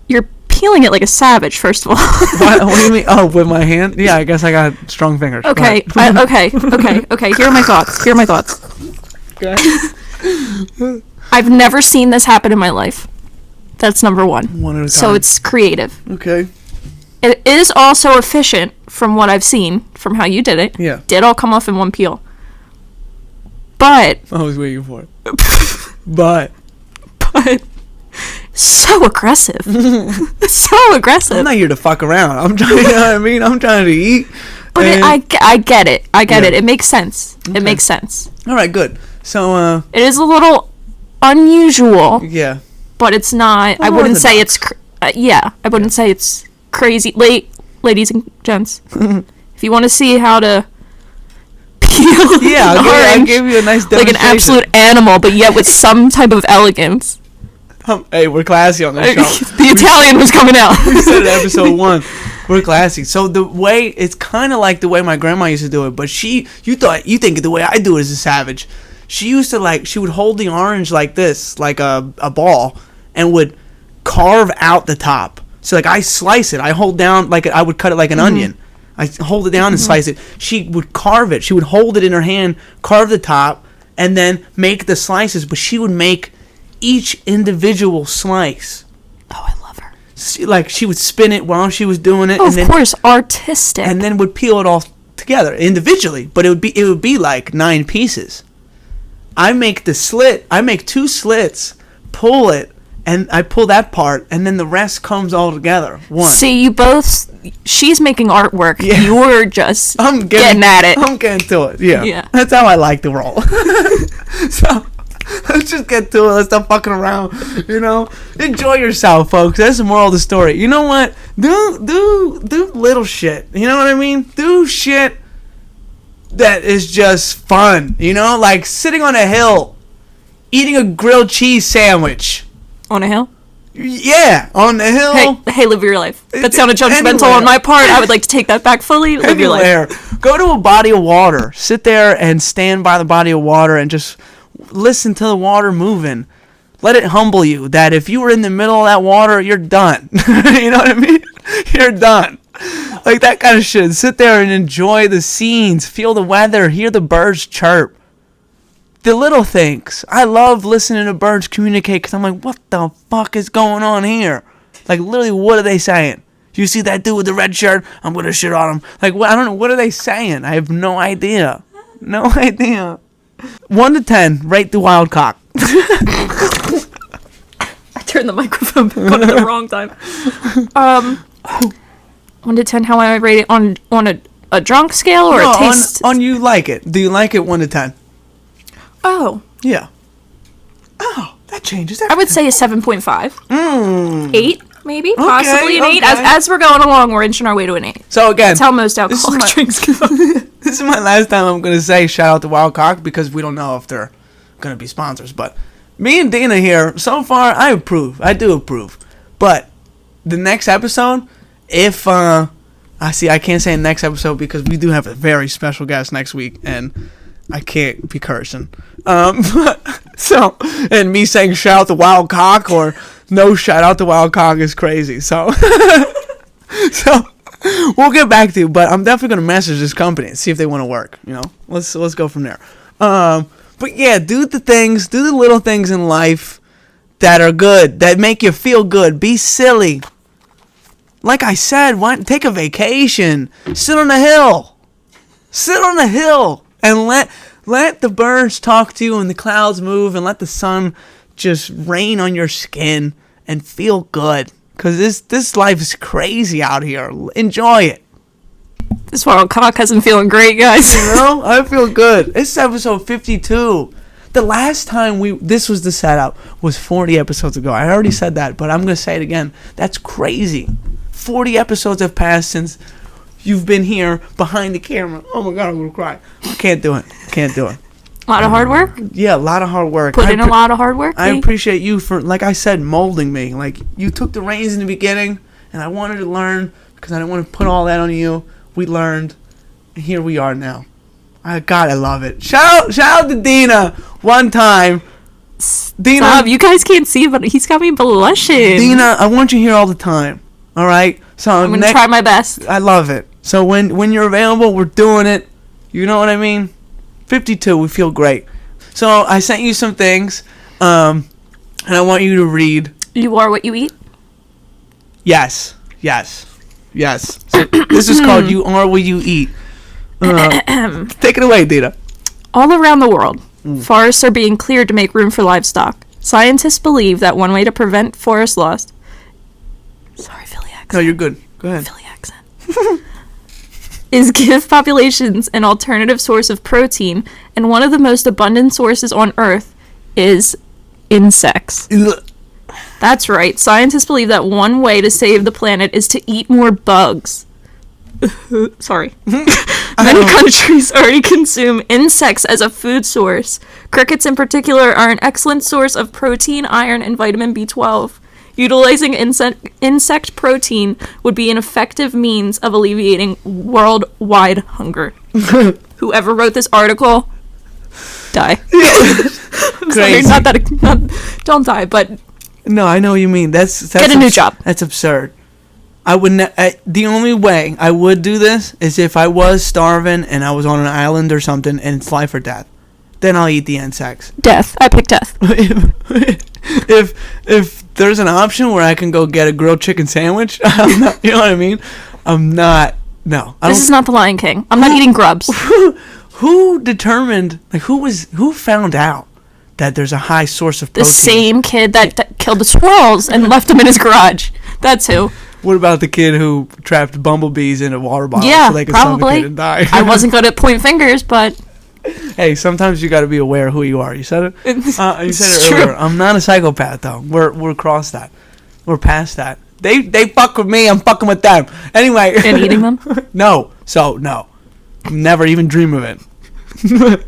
you're peeling it like a savage. First of all. What do you mean? Oh, with my hand? Yeah, I guess I got strong fingers. Okay. Okay. Here are my thoughts. Okay. I've never seen this happen in my life. That's number one. One at a time. So it's creative. Okay. It is also efficient from what I've seen, from how you did it. Yeah. Did all come off in one peel. But... I was waiting for it. But so aggressive. So aggressive. I'm not here to fuck around. I'm trying, you know what I mean? I'm trying to eat. But I get it. I get it. It makes sense. Okay. It makes sense. All right, good. So, it is a little unusual. Yeah. But it's not... I wouldn't say it's... I wouldn't say it's... crazy. Ladies and gents, if you want to see how to peel I'll give you a nice demonstration. Like an absolute animal, but yet with some type of elegance. Hey, we're classy on this show. The Italian was coming out. We said it in episode 1. We're classy. So the way, it's kind of like the way my grandma used to do it, but you think the way I do it is a savage. She used to she would hold the orange like this, like a ball, and would carve out the top. So, I slice it. I hold down, I would cut it like an onion. I hold it down and slice it. She would carve it. She would hold it in her hand, carve the top, and then make the slices. But she would make each individual slice. Oh, I love her. She would spin it while she was doing it. Oh, of course, artistic. And then would peel it all together individually. But it would be like 9 pieces. I make the slit. I make 2 slits, pull it, and I pull that part, and then the rest comes all together. One. See, you both... She's making artwork. Yeah. You're just getting at it. I'm getting to it. Yeah. That's how I like to roll. So, let's just get to it. Let's stop fucking around. Enjoy yourself, folks. That's the moral of the story. You know what? Do little shit. You know what I mean? Do shit that is just fun. Like sitting on a hill, eating a grilled cheese sandwich. On a hill? Yeah, on the hill. Hey, live your life. That sounded judgmental on my part. I would like to take that back fully. Live your life. Go to a body of water. Sit there and stand by the body of water and just listen to the water moving. Let it humble you that if you were in the middle of that water, you're done. You know what I mean? You're done. Like that kind of shit. Sit there and enjoy the scenes. Feel the weather. Hear the birds chirp. The little things. I love listening to birds communicate because I'm like, what the fuck is going on here? Like, literally, what are they saying? You see that dude with the red shirt? I'm going to shit on him. Like, I don't know. What are they saying? I have no idea. No idea. 1 to 10, rate the wild cock. I turned the microphone back on at the wrong time. 1 to 10, how I rate it on a drunk scale or a taste? On you like it. Do you like it 1 to 10? Oh. Yeah. Oh, that changes everything. I would say a 7.5. 8, maybe. Okay, possibly an 8. As we're going along, we're inching our way to an 8. So, again. That's how most alcoholic drinks go. This is my last time I'm going to say shout out to Wild Cock because we don't know if they're going to be sponsors. But me and Deana here, so far, I approve. I do approve. But the next episode, if, I can't say next episode because we do have a very special guest next week, and I can't be cursing. And me saying shout out to Wild Cock or no shout out to Wild Cock is crazy. So we'll get back to you, but I'm definitely gonna message this company and see if they want to work. Let's go from there. But yeah, do the little things in life that are good, that make you feel good. Be silly. Like I said, take a vacation. Sit on a hill. And let the birds talk to you and the clouds move and let the sun just rain on your skin and feel good. Because this life is crazy out here. Enjoy it. This Wild Cock hasn't feeling great, guys. I feel good. This is episode 52. The last time this was the setup was 40 episodes ago. I already said that, but I'm going to say it again. That's crazy. 40 episodes have passed since you've been here behind the camera. Oh my God, I'm going to cry. Can't do it. A lot of hard work? Yeah, a lot of hard work. Put in a lot of hard work? I appreciate you for, like I said, molding me. Like, you took the reins in the beginning, and I wanted to learn because I didn't want to put all that on you. We learned, and here we are now. I love it. Shout out to Deana one time. Deana, stop. You guys can't see it, but he's got me blushing. Deana, I want you here all the time. All right? So I'm going to try my best. I love it. So when you're available, we're doing it. You know what I mean? 52, we feel great. So I sent you some things, and I want you to read. You are what you eat? Yes. So this is called You Are What You Eat. Take it away, Deana. All around the world, forests are being cleared to make room for livestock. Scientists believe that one way to prevent forest loss... Sorry, Philly accent. No, you're good. Go ahead. Philly accent. Is give populations an alternative source of protein, and one of the most abundant sources on Earth is insects. That's right. Scientists believe that one way to save the planet is to eat more bugs. Sorry. Many countries already consume insects as a food source. Crickets in particular are an excellent source of protein, iron, and vitamin B12. Utilizing insect protein would be an effective means of alleviating worldwide hunger. Whoever wrote this article, die. Crazy. Sorry, don't die, but... No, I know what you mean. That's get a new job. That's absurd. I would the only way I would do this is if I was starving and I was on an island or something and it's life or death. Then I'll eat the insects. Death. I pick death. If there's an option where I can go get a grilled chicken sandwich, I'm not, you know what I mean? I'm not. No. This is not the Lion King. I'm not eating grubs. Who determined? Like who found out that there's a high source of protein? The same kid that killed the squirrels and left them in his garage. That's who. What about the kid who trapped bumblebees in a water bottle so they could probably suffocate and die? I wasn't good at pointing fingers, but... Hey, sometimes you got to be aware of who you are. You said it? You said it true. earlier. I'm not a psychopath, though. We're across that. We're past that. They fuck with me. I'm fucking with them. Anyway. And eating them? No. Never even dream of it.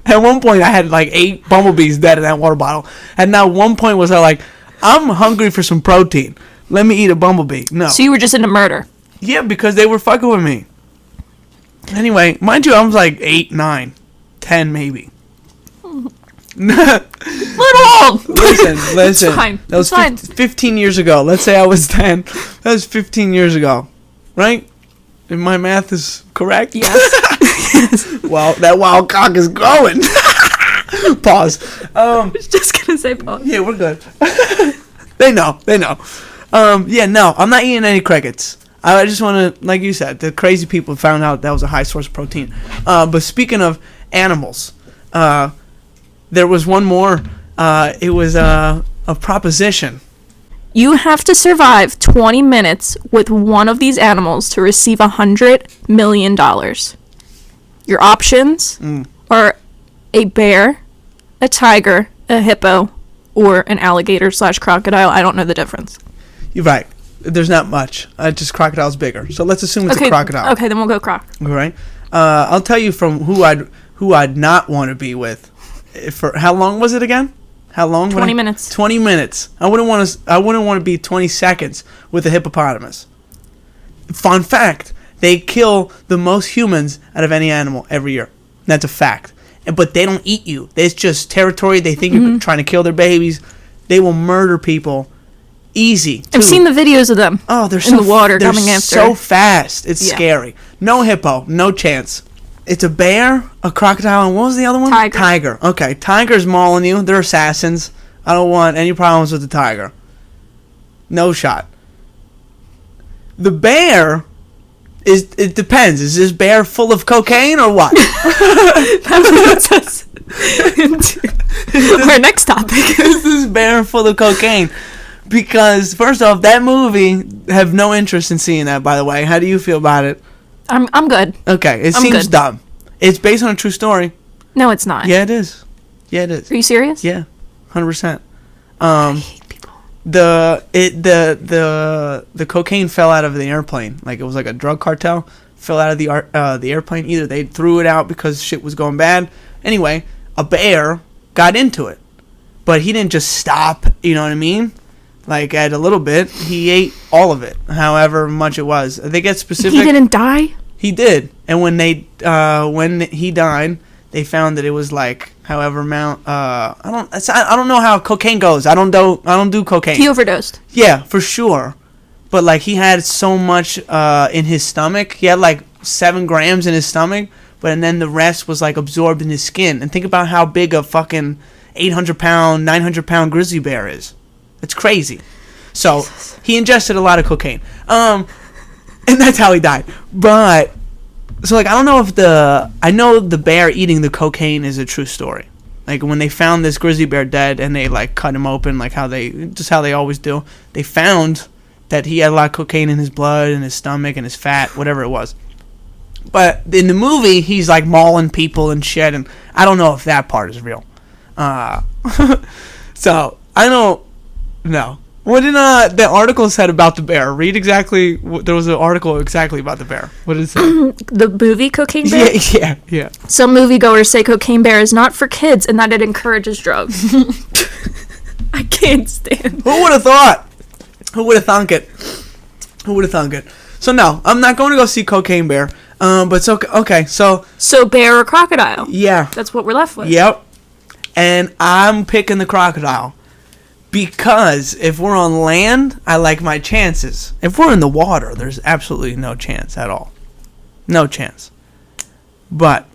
At one point, I had like 8 bumblebees dead in that water bottle. And now one point was I like, I'm hungry for some protein. Let me eat a bumblebee. No. So you were just into murder? Yeah, because they were fucking with me. Anyway, mind you, I was like 8, 9, 10 maybe. Little old. Listen. It's fine. That was fine. 15 years ago. Let's say I was 10. That was 15 years ago. Right? If my math is correct? Yes. Well, that wild cock is growing. Pause. I was just going to say pause. Yeah, we're good. They know. Yeah, no, I'm not eating any crickets. I just want to, like you said, the crazy people found out that was a high source of protein. But speaking of animals, there was one more. It was a proposition. You have to survive 20 minutes with one of these animals to receive $100 million. Your options are a bear, a tiger, a hippo, or an alligator/crocodile. I don't know the difference. You're right. There's not much. Just crocodile's bigger. So let's assume it's a crocodile. Okay, then we'll go croc. All right. I'll tell you from who I'd not want to be with. For how long was it again? How long? 20 minutes. 20 minutes. I wouldn't want to be 20 seconds with a hippopotamus. Fun fact: they kill the most humans out of any animal every year. That's a fact. But they don't eat you. It's just territory. They think you're trying to kill their babies. They will murder people. Easy. Too. I've seen the videos of them. Oh, they're in the water coming after. So fast. It's scary. No hippo. No chance. It's a bear, a crocodile, and what was the other one? Tiger. Okay, tiger's mauling you. They're assassins. I don't want any problems with the tiger. No shot. The bear it depends. Is this bear full of cocaine or what? That puts us into our next topic. Is this bear full of cocaine? Because first off, that movie, have no interest in seeing that. By the way, how do you feel about it? I'm good. Okay, it seems dumb. It's based on a true story. No, it's not. Yeah, it is. Yeah, it is. Are you serious? Yeah, 100%. I hate people. The cocaine fell out of the airplane. Like, it was like a drug cartel. Fell out of the airplane. Either they threw it out because shit was going bad. Anyway, a bear got into it, but he didn't just stop. You know what I mean? Like, at a little bit, he ate all of it, however much it was. They get specific. He didn't die? He did. And when he died, they found that it was like however amount. I don't know how cocaine goes. I don't do cocaine. He overdosed. Yeah, for sure. But like, he had so much in his stomach. He had like 7 grams in his stomach, and then the rest was like absorbed in his skin. And think about how big a fucking 800-pound, 900-pound grizzly bear is. It's crazy. So Jesus. He ingested a lot of cocaine. And that's how he died. But so like, I don't know if I know the bear eating the cocaine is a true story. Like, when they found this grizzly bear dead and they like cut him open, like how they always do, they found that he had a lot of cocaine in his blood and his stomach and his fat, whatever it was. But in the movie, he's like mauling people and shit, and I don't know if that part is real. So I don't. No. What did the article said about the bear? Read exactly. There was an article exactly about the bear. What did it say? The movie Cocaine Bear? Yeah. Some moviegoers say Cocaine Bear is not for kids and that it encourages drugs. I can't stand. Who would have thought? Who would have thunk it? Who would have thunk it? So no, I'm not going to go see Cocaine Bear. But so okay, so bear or crocodile? Yeah. That's what we're left with. Yep. And I'm picking the crocodile. Because if we're on land, I like my chances. If we're in the water, there's absolutely no chance at all. No chance. But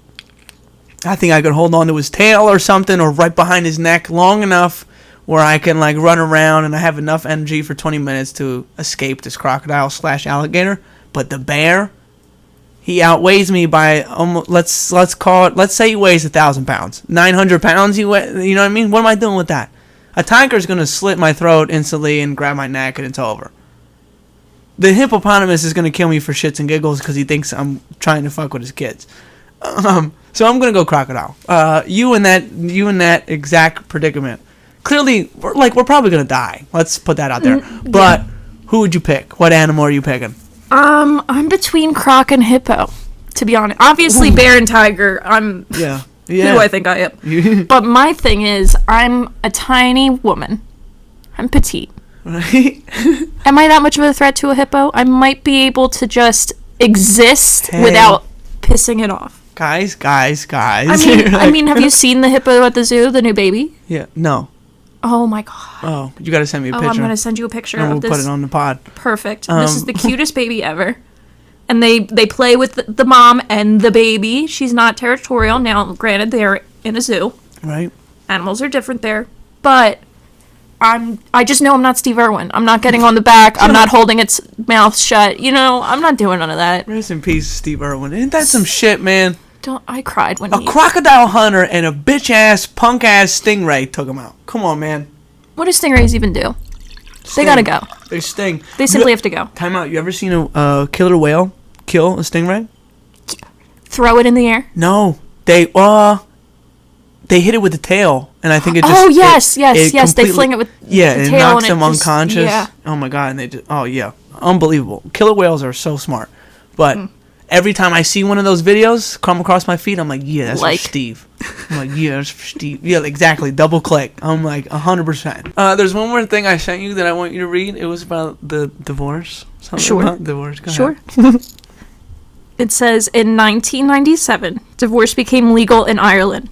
I think I could hold on to his tail or something, or right behind his neck long enough where I can like run around and I have enough energy for 20 minutes to escape this crocodile / alligator. But the bear, he outweighs me by almost, let's say he weighs 1,000 pounds. 900 pounds, you know what I mean? What am I doing with that? A tiger's going to slit my throat instantly and grab my neck and it's over. The hippopotamus is going to kill me for shits and giggles because he thinks I'm trying to fuck with his kids. So I'm going to go crocodile. You in that exact predicament. Clearly, we're probably going to die. Let's put that out there. But who would you pick? What animal are you picking? I'm between croc and hippo, to be honest. Obviously, bear and tiger. Yeah. Who I think I am. But my thing is, I'm a tiny woman. I'm petite. Right? Am I that much of a threat to a hippo? I might be able to just exist without pissing it off. Guys. I mean, have you seen the hippo at the zoo, the new baby? Yeah. No. Oh my god. Oh, you got to send me a picture. I'm going to send you a picture and of this. We'll put it on the pod. Perfect. This is the cutest baby ever. And they play with the mom and the baby. She's not territorial. Now, granted, they're in a zoo. Right. Animals are different there. But I just know I'm not Steve Irwin. I'm not getting on the back. I'm not holding its mouth shut. You know, I'm not doing none of that. Rest in peace, Steve Irwin. Isn't that some shit, man? I cried when a crocodile hunter and a bitch-ass, punk-ass stingray took him out. Come on, man. What do stingrays even do? They gotta go. They sting. They simply have to go. Time out. You ever seen a killer whale kill a stingray? Throw it in the air? No. They hit it with the tail, and I think it just... Oh, yes. They fling it with the tail. Yeah, it knocks them unconscious. Yeah. Oh, my God. And they just... Oh, yeah. Unbelievable. Killer whales are so smart. But every time I see one of those videos come across my feed, I'm like, yeah, that's Steve. I'm like, yes, Steve. Yeah, exactly. Double click. I'm like 100%. There's one more thing I sent you that I want you to read. It was about the divorce. Something sure. About divorce. Go sure. ahead. It says, in 1997, divorce became legal in Ireland.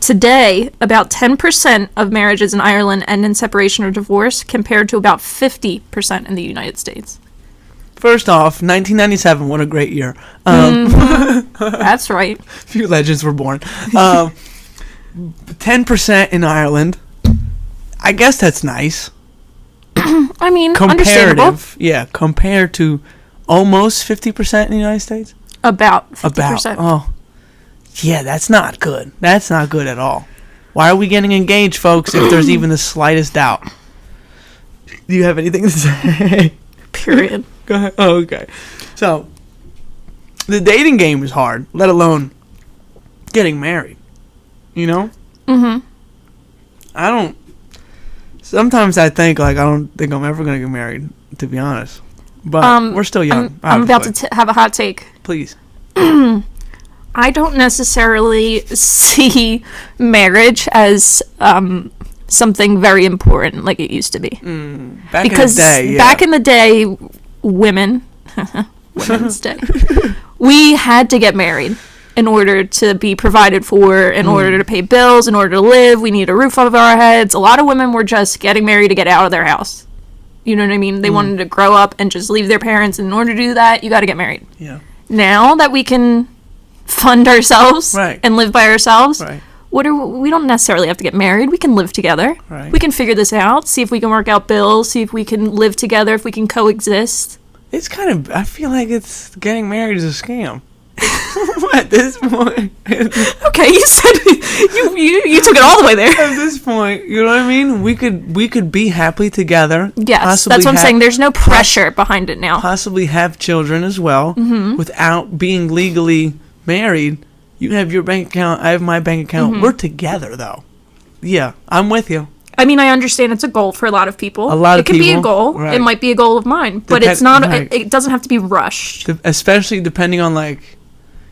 Today, about 10% of marriages in Ireland end in separation or divorce, compared to about 50% in the United States. First off, 1997, what a great year. That's right. A few legends were born. 10% in Ireland. I guess that's nice. I mean, understandable. Yeah, compared to almost 50% in the United States. About 50%. Oh, yeah, that's not good. That's not good at all. Why are we getting engaged, folks, if there's even the slightest doubt? Do you have anything to say? Period. Go ahead. Oh, okay. So, the dating game is hard, let alone getting married. You know? Mm-hmm. Sometimes I think, like, I don't think I'm ever going to get married, to be honest. But we're still young. I'm about to have a hot take. Please. I don't necessarily see marriage as something very important like it used to be. Back in the day, women's day, we had to get married in order to be provided for, in order to pay bills, in order to live. We need a roof over our heads. A lot of women were just getting married to get out of their house. You know what I mean? They wanted to grow up and just leave their parents. And in order to do that, you got to get married. Yeah. Now that we can fund ourselves and live by ourselves, we don't necessarily have to get married. We can live together. Right. We can figure this out, see if we can work out bills, see if we can live together, if we can coexist. It's kind of, I feel like it's getting married is a scam. At this point. Okay, you said you took it all the way there. At this point, you know what I mean? We could be happily together. Yes, that's what I'm saying. There's no pressure behind it now. Possibly have children as well, without being legally married. You have your bank account, I have my bank account. We're together, though. Yeah, I'm with you. I mean, I understand it's a goal for a lot of people. It could be a goal. Right. It might be a goal of mine, but it's not. Right. It doesn't have to be rushed. Especially depending on, like,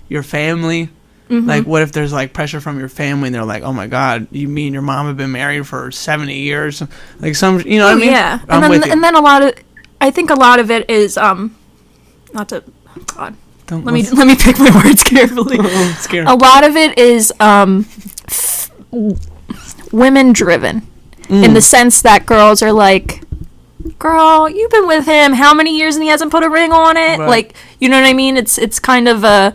your family. Like, what if there's, like, pressure from your family and they're like, oh my God, you mean your mom have been married for 70 years? Like, some, you know what I mean? Yeah. And then I think a lot of it is, not to, oh God. Let me pick my words carefully. A lot of it is, women driven. In the sense that girls are like, girl, you've been with him how many years and he hasn't put a ring on it? Right. Like, you know what I mean? It's kind of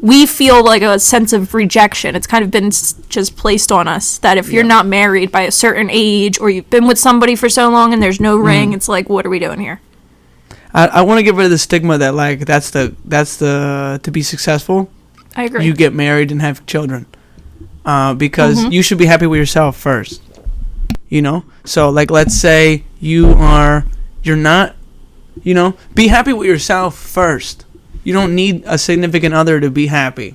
we feel like a sense of rejection. It's kind of been just placed on us that if you're not married by a certain age or you've been with somebody for so long and there's no ring, it's like, what are we doing here? I want to get rid of the stigma that, like, that's the to be successful. I agree. You get married and have children. Because you should be happy with yourself first. You know? So, like, let's say you're not, you know, be happy with yourself first. You don't need a significant other to be happy.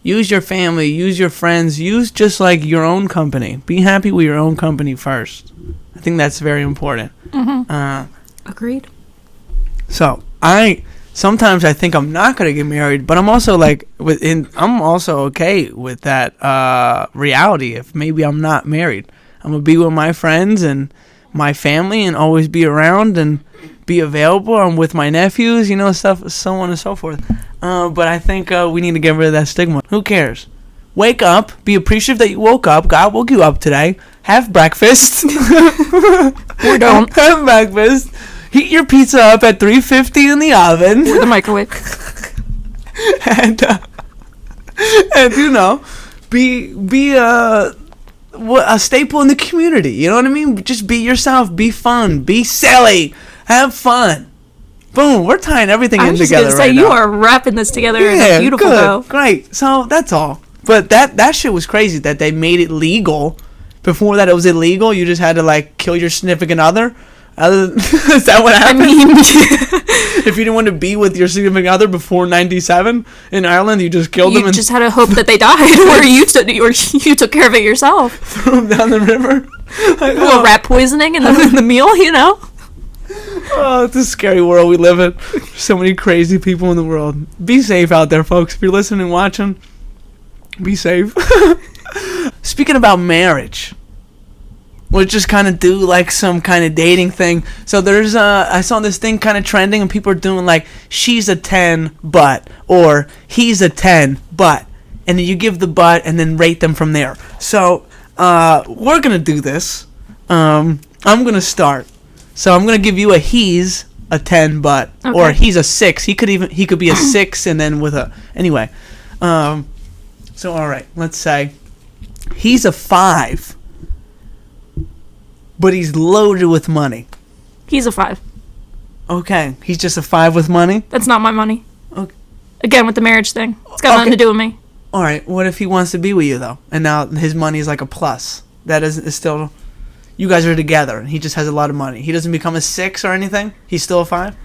Use your family, use your friends, use just, like, your own company. Be happy with your own company first. I think that's very important. Agreed. So, sometimes I think I'm not going to get married, but I'm also, like, I'm also okay with that reality if maybe I'm not married. I'm going to be with my friends and my family and always be around and be available. I'm with my nephews, you know, stuff, so on and so forth. But I think we need to get rid of that stigma. Who cares? Wake up. Be appreciative that you woke up. God woke you up today. Have breakfast. Or don't. Have breakfast. Heat your pizza up at 350 in the oven. Or the microwave. and you know, be a staple in the community. You know what I mean? Just be yourself. Be fun. Be silly. Have fun. Boom. We're tying everything in together right now. I was just going to say, you are wrapping this together in a beautiful bow. Great. So that's all. But that shit was crazy that they made it legal. Before that, it was illegal. You just had to, like, kill your significant other. Is that what happened? I mean, if you didn't want to be with your significant other before 97 in Ireland, you just killed them. You just had to hope that they died, or you took care of it yourself. Threw them down the river. Like, a little rat poisoning in the meal, you know. Oh, it's a scary world we live in. There's so many crazy people in the world. Be safe out there, folks. If you're listening and watching, be safe. speaking about marriage, we'll just kind of do like some kind of dating thing. So there's I saw this thing kind of trending, and people are doing like, she's a 10 but, or he's a 10 but, and then you give the but and then rate them from there. So we're gonna do this. I'm gonna start. So I'm gonna give you a he's a 10 but, or he's a 6. He could be a 6 and then with a anyway. So all right, let's say he's a 5. But he's loaded with money. He's a 5. Okay. He's just a 5 with money? That's not my money. Okay. Again, with the marriage thing. It's got nothing to do with me. All right. What if he wants to be with you, though? And now his money is like a plus. That is still... You guys are together, and he just has a lot of money. He doesn't become a 6 or anything? He's still a 5?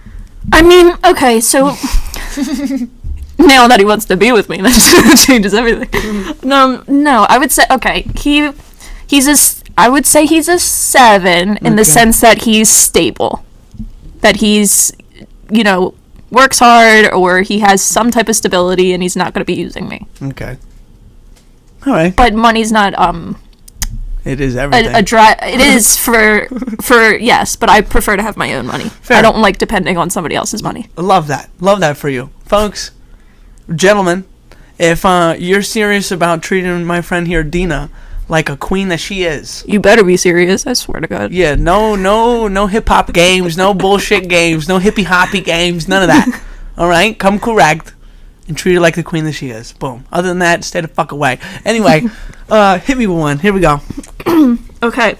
I mean, okay, so... now that he wants to be with me, that changes everything. No, I would say... Okay, I would say he's a 7 in the sense that he's stable. That he's, works hard, or he has some type of stability and he's not going to be using me. Okay. All right. But money's not, it is everything. It is for yes, but I prefer to have my own money. Fair. I don't like depending on somebody else's money. Love that. Love that for you. Folks, gentlemen, if you're serious about treating my friend here, Deana, like a queen that she is. You better be serious, I swear to God. Yeah, no hip-hop games, no bullshit games, no hippie-hoppy games, none of that. All right? Come correct and treat her like the queen that she is. Boom. Other than that, stay the fuck away. Anyway, hit me with one. Here we go. Okay.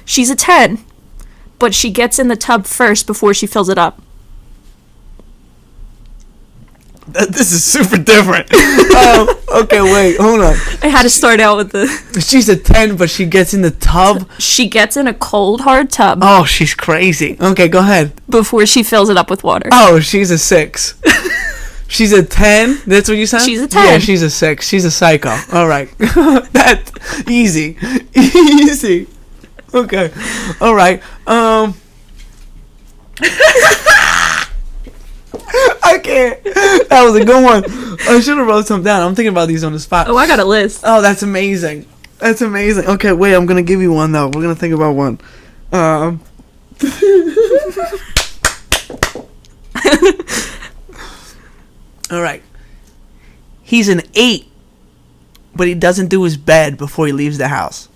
She's a 10, but she gets in the tub first before she fills it up. This is super different. Okay, wait, hold on. I had to start out with the... She's a 10, but she gets in the tub? She gets in a cold, hard tub. Oh, she's crazy. Okay, go ahead. Before she fills it up with water. Oh, she's a 6. She's a 10? That's what you said? She's a 10. Yeah, she's a 6. She's a psycho. All right. That's easy. Easy. Okay. All right. I can't. That was a good one. I should have wrote something down. I'm thinking about these on the spot. Oh, I got a list. Oh, that's amazing. That's amazing. Okay, wait. I'm going to give you one, though. We're going to think about one. All right. He's an 8, but he doesn't do his bed before he leaves the house.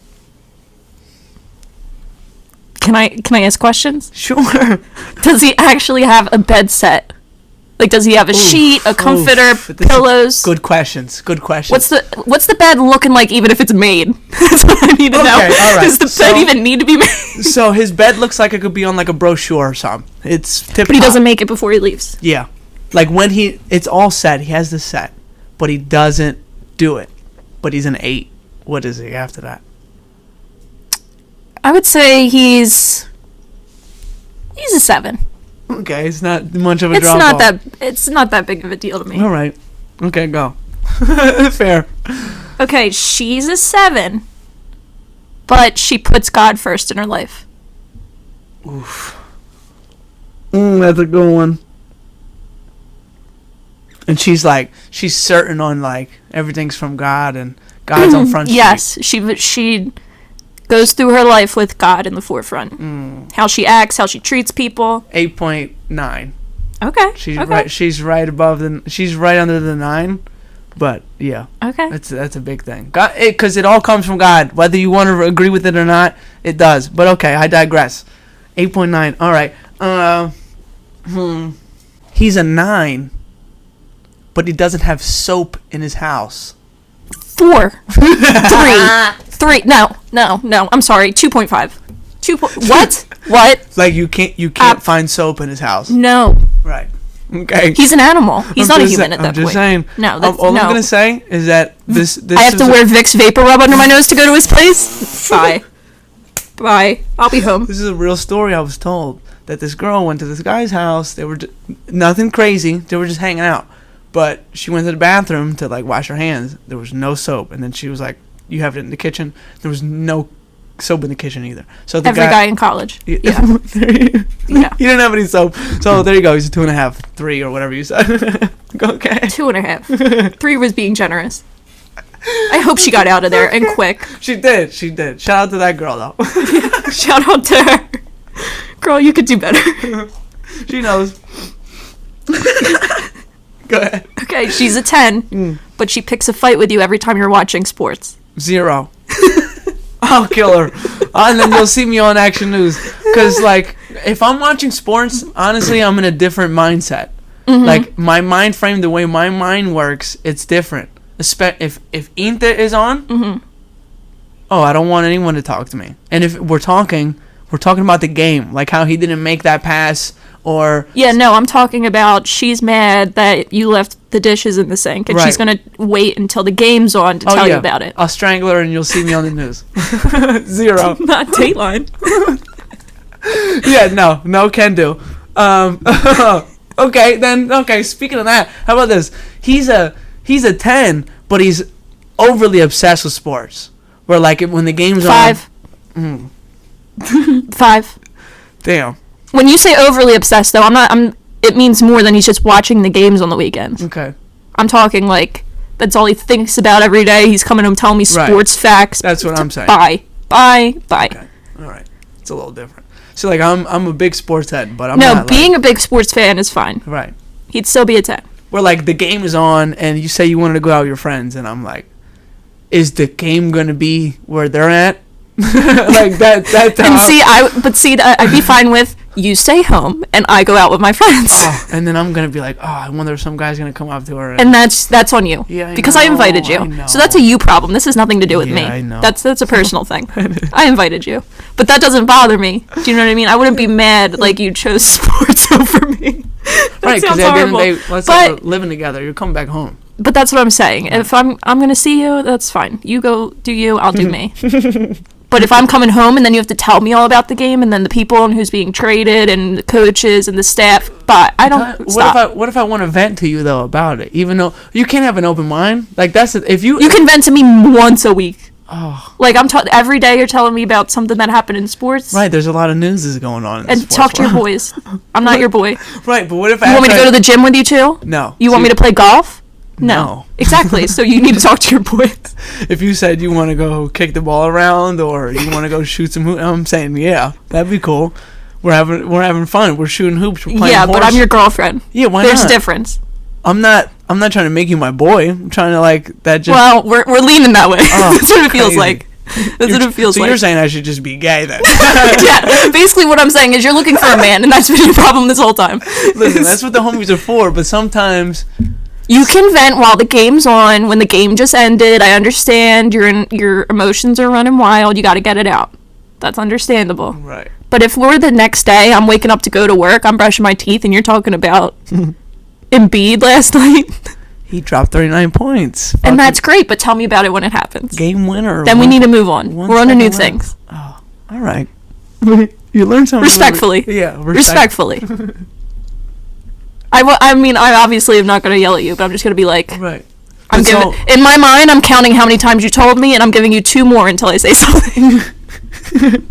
Can I ask questions? Sure. Does he actually have a bed set? Like, does he have a sheet, a comforter, pillows? Good questions. Good questions. What's the bed looking like, even if it's made? That's what I need to know. All right. Does the bed even need to be made? So his bed looks like it could be on like a brochure or something. It's tip-top. But he doesn't make it before he leaves. Yeah. Like when it's all set, he has the set, but he doesn't do it. But he's an 8. What is he after that? I would say he's a 7. Okay, it's not much of a drop off. It's not that big of a deal to me. All right. Okay, go. Fair. Okay, she's a 7, but she puts God first in her life. Oof. That's a good one. And she's certain on like everything's from God and God's on front street. Yes, she goes through her life with God in the forefront. How she acts, how she treats people. 8.9. Okay. She's right above she's right under the 9, but yeah. Okay. That's a big thing. God, because it all comes from God, whether you want to agree with it or not. It does. But okay, I digress. 8.9. All right. He's a 9, but he doesn't have soap in his house. 4. 3. No. I'm sorry. 2.5. What? What? Like you can't find soap in his house. No. Right. Okay. He's an animal. He's not a human at that point. I'm just saying. No. All I'm gonna say is that this. I have to wear Vicks Vapor Rub under my nose to go to his place. Bye. I'll be home. This is a real story I was told, that this girl went to this guy's house. They were nothing crazy. They were just hanging out. But she went to the bathroom to like wash her hands. There was no soap, and then she was like, "You have it in the kitchen." There was no soap in the kitchen either. So every guy in college, yeah. Yeah. He didn't have any soap. So there you go. He's a 2.5, 3, or whatever you said. Okay. 2.5. 3 was being generous. I hope she got out of there and quick. She did. Shout out to that girl, though. Shout out to her. Girl, you could do better. She knows. Go ahead. Okay, she's a 10, but she picks a fight with you every time you're watching sports. 0. I'll kill her. And then you'll see me on Action News. Because, like, if I'm watching sports, honestly, I'm in a different mindset. Mm-hmm. Like, my mind frame, the way my mind works, it's different. If Inte is on, I don't want anyone to talk to me. And if we're talking about the game. Like, how he didn't make that pass, or... Yeah, no, I'm talking about she's mad that you left the dishes in the sink, and she's going to wait until the game's on to tell you about it. I'll strangle her and you'll see me on the news. 0. Not Dateline. Yeah, no can do. Okay, speaking of that, how about this? He's a 10, but he's overly obsessed with sports. Where, like, when the game's 5. on... 5. Damn. When you say overly obsessed, though, it means more than he's just watching the games on the weekends. Okay. I'm talking, like, that's all he thinks about every day. He's coming home telling me sports facts. That's what I'm saying. Bye. Okay. All right. It's a little different. So, like, I'm a big sports head, but I'm not, being a big sports fan is fine. Right. He'd still be a 10. Where, like, the game is on, and you say you wanted to go out with your friends, and I'm like, is the game going to be where they're at? Like that And I'd be fine with you stay home and I go out with my friends. And then I'm gonna be like, I wonder if some guy's gonna come up to her. And that's on you. Yeah, because I invited you. So that's a you problem. This has nothing to do with me. I know. That's a personal thing. I invited you, but that doesn't bother me. Do you know what I mean? I wouldn't be mad like you chose sports over me. Right? Because at the end of the day, let's say we're living together. You're coming back home. But that's what I'm saying. Right. If I'm gonna see you, that's fine. You go do you. I'll do me. But if I'm coming home and then you have to tell me all about the game and then the people and who's being traded and the coaches and the staff, but I don't. What if I want to vent to you though about it? Even though you can't have an open mind, like if you can vent to me once a week. Oh. Like every day you're telling me about something that happened in sports. Right, there's a lot of news is going on. And talk to your boys. I'm not your boy. Right, but what if you want me to go to the gym with you too? No. You want me to play golf? No. Exactly. So you need to talk to your boys. If you said you want to go kick the ball around or you want to go shoot some hoops, I'm saying, yeah, that'd be cool. We're having fun. We're shooting hoops. We're playing horse. But I'm your girlfriend. Yeah, why There's not? There's a difference. I'm not trying to make you my boy. I'm trying to like that. Just well, we're leaning that way. That's what it feels like. That's what it feels like. So you're saying I should just be gay then? Yeah. Basically, what I'm saying is you're looking for a man, and that's been your problem this whole time. Listen, that's what the homies are for. But sometimes. You can vent while the game's on. When the game just ended, I understand your emotions are running wild. You got to get it out. That's understandable. Right. But if we're the next day, I'm waking up to go to work, I'm brushing my teeth, and you're talking about Embiid last night. He dropped 39 points. And that's great, but tell me about it when it happens. Game winner. Then we need to move on. We're on to new things. Oh, all right. You learned something. Respectfully. Yeah, respectfully. I mean, I obviously am not going to yell at you, but I'm just going to be like, right. In my mind, I'm counting how many times you told me, and I'm giving you 2 more until I say something.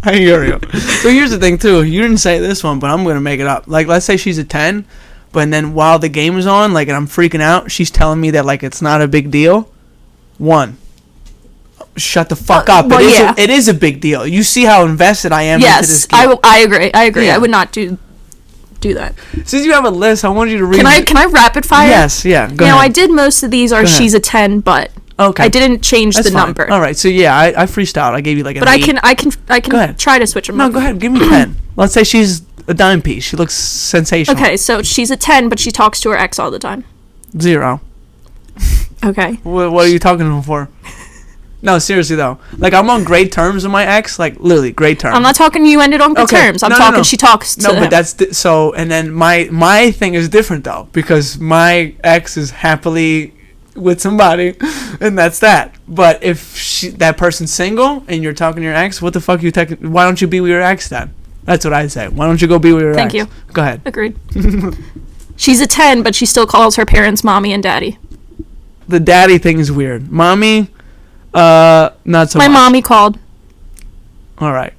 I hear you. So here's the thing, too. You didn't say this one, but I'm going to make it up. Like, let's say she's a 10, but then while the game is on, like, and I'm freaking out, she's telling me that, like, it's not a big deal. 1. Shut the fuck up. Well, it is a big deal. You see how invested I am into this game. Yes, I agree. Yeah. I would not do that. Since you have a list, I want you to read. Can I rapid fire? Yes, yeah. Go ahead. I did most of these she's a 10, but okay. I didn't change the number. All right, so yeah, I freestyled. I gave you like an 8. But I can try to switch them up. No, go ahead. Give me 10. Let's say she's a dime piece. She looks sensational. Okay, so she's a 10, but she talks to her ex all the time. 0. Okay. What are you talking to him for? No, seriously though. Like, I'm on great terms with my ex. Like, literally great terms. I'm not talking you ended on good terms. I'm talking she talks to him. But that's so. And then my thing is different though, because my ex is happily with somebody, and that's that. But if that person's single and you're talking to your ex, what the fuck you texting? Why don't you be with your ex then? That's what I say. Why don't you go be with your ex? Thank you. Go ahead. Agreed. She's a 10, but she still calls her parents mommy and daddy. The daddy thing is weird. Mommy. Not so much. My mommy called. All right.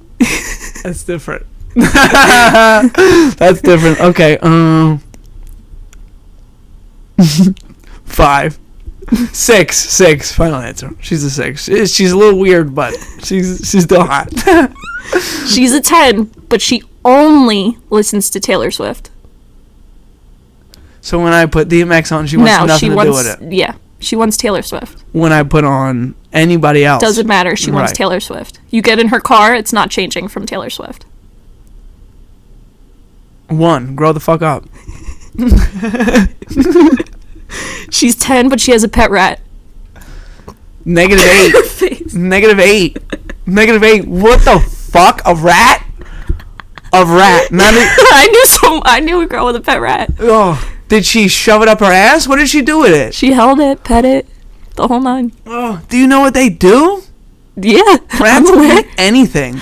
That's different. That's different. Okay. 5. Six. Final answer. She's a 6. She's a little weird, but she's still hot. She's a 10, but she only listens to Taylor Swift. So when I put DMX on, she wants nothing to do with it. Yeah, she wants Taylor Swift. When I put on anybody else, doesn't matter. She wants Taylor Swift. You get in her car, it's not changing from Taylor Swift. 1, grow the fuck up. She's 10, but she has a pet rat. -8. -8. -8. What the fuck? A rat? A rat. I knew a girl with a pet rat. Oh, did she shove it up her ass? What did she do with it? She held it, pet it, the whole 9. Oh, do you know what they do? Yeah. Rats will eat anything.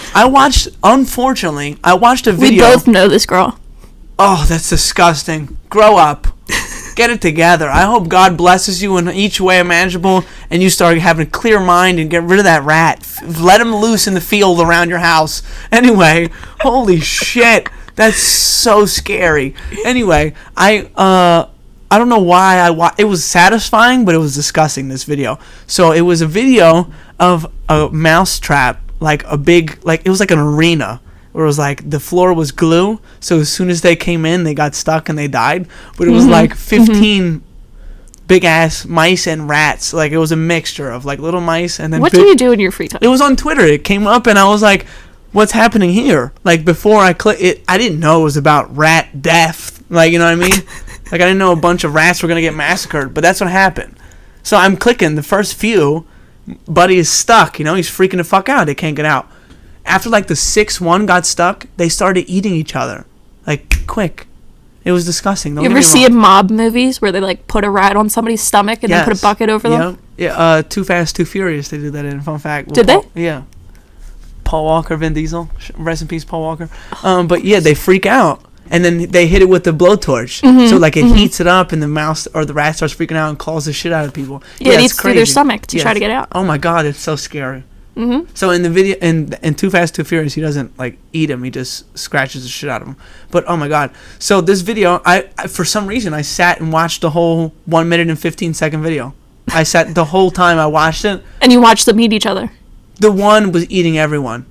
Unfortunately, I watched a video. We both know this girl. Oh, that's disgusting. Grow up. Get it together. I hope God blesses you in each way imaginable and you start having a clear mind and get rid of that rat. Let him loose in the field around your house. Anyway, holy shit. That's so scary. Anyway, I don't know why it was satisfying, but it was disgusting, this video. So it was a video of a mouse trap, it was like an arena. Where it was like the floor was glue, so as soon as they came in, they got stuck and they died. But it was like 15 big ass mice and rats. Like it was a mixture of like little mice and then. What do you do in your free time? It was on Twitter. It came up and I was like, "What's happening here?" Like before I clicked it, I didn't know it was about rat death. Like you know what I mean? Like I didn't know a bunch of rats were gonna get massacred, but that's what happened. So I'm clicking the first few. Buddy is stuck. You know he's freaking the fuck out. They can't get out. After like the 6th one got stuck, they started eating each other, like quick. It was disgusting. You ever see in mob movies where they like put a rat on somebody's stomach and then put a bucket over them? Yeah. Too Fast, Too Furious. They did that in. Fun fact. Did they? Yeah. Paul Walker, Vin Diesel. Rest in peace, Paul Walker. But yeah, they freak out and then they hit it with the blowtorch. So like it heats it up and the mouse or the rat starts freaking out and claws the shit out of people. Yeah, it eats through their stomach to try to get out. Oh my god, it's so scary. So in the video, in Too Fast, Too Furious, he doesn't like eat him; he just scratches the shit out of him. But oh my god! So this video, I for some reason I sat and watched the whole 1 minute and 15-second video. I sat the whole time I watched it. And you watched them eat each other. The one was eating everyone.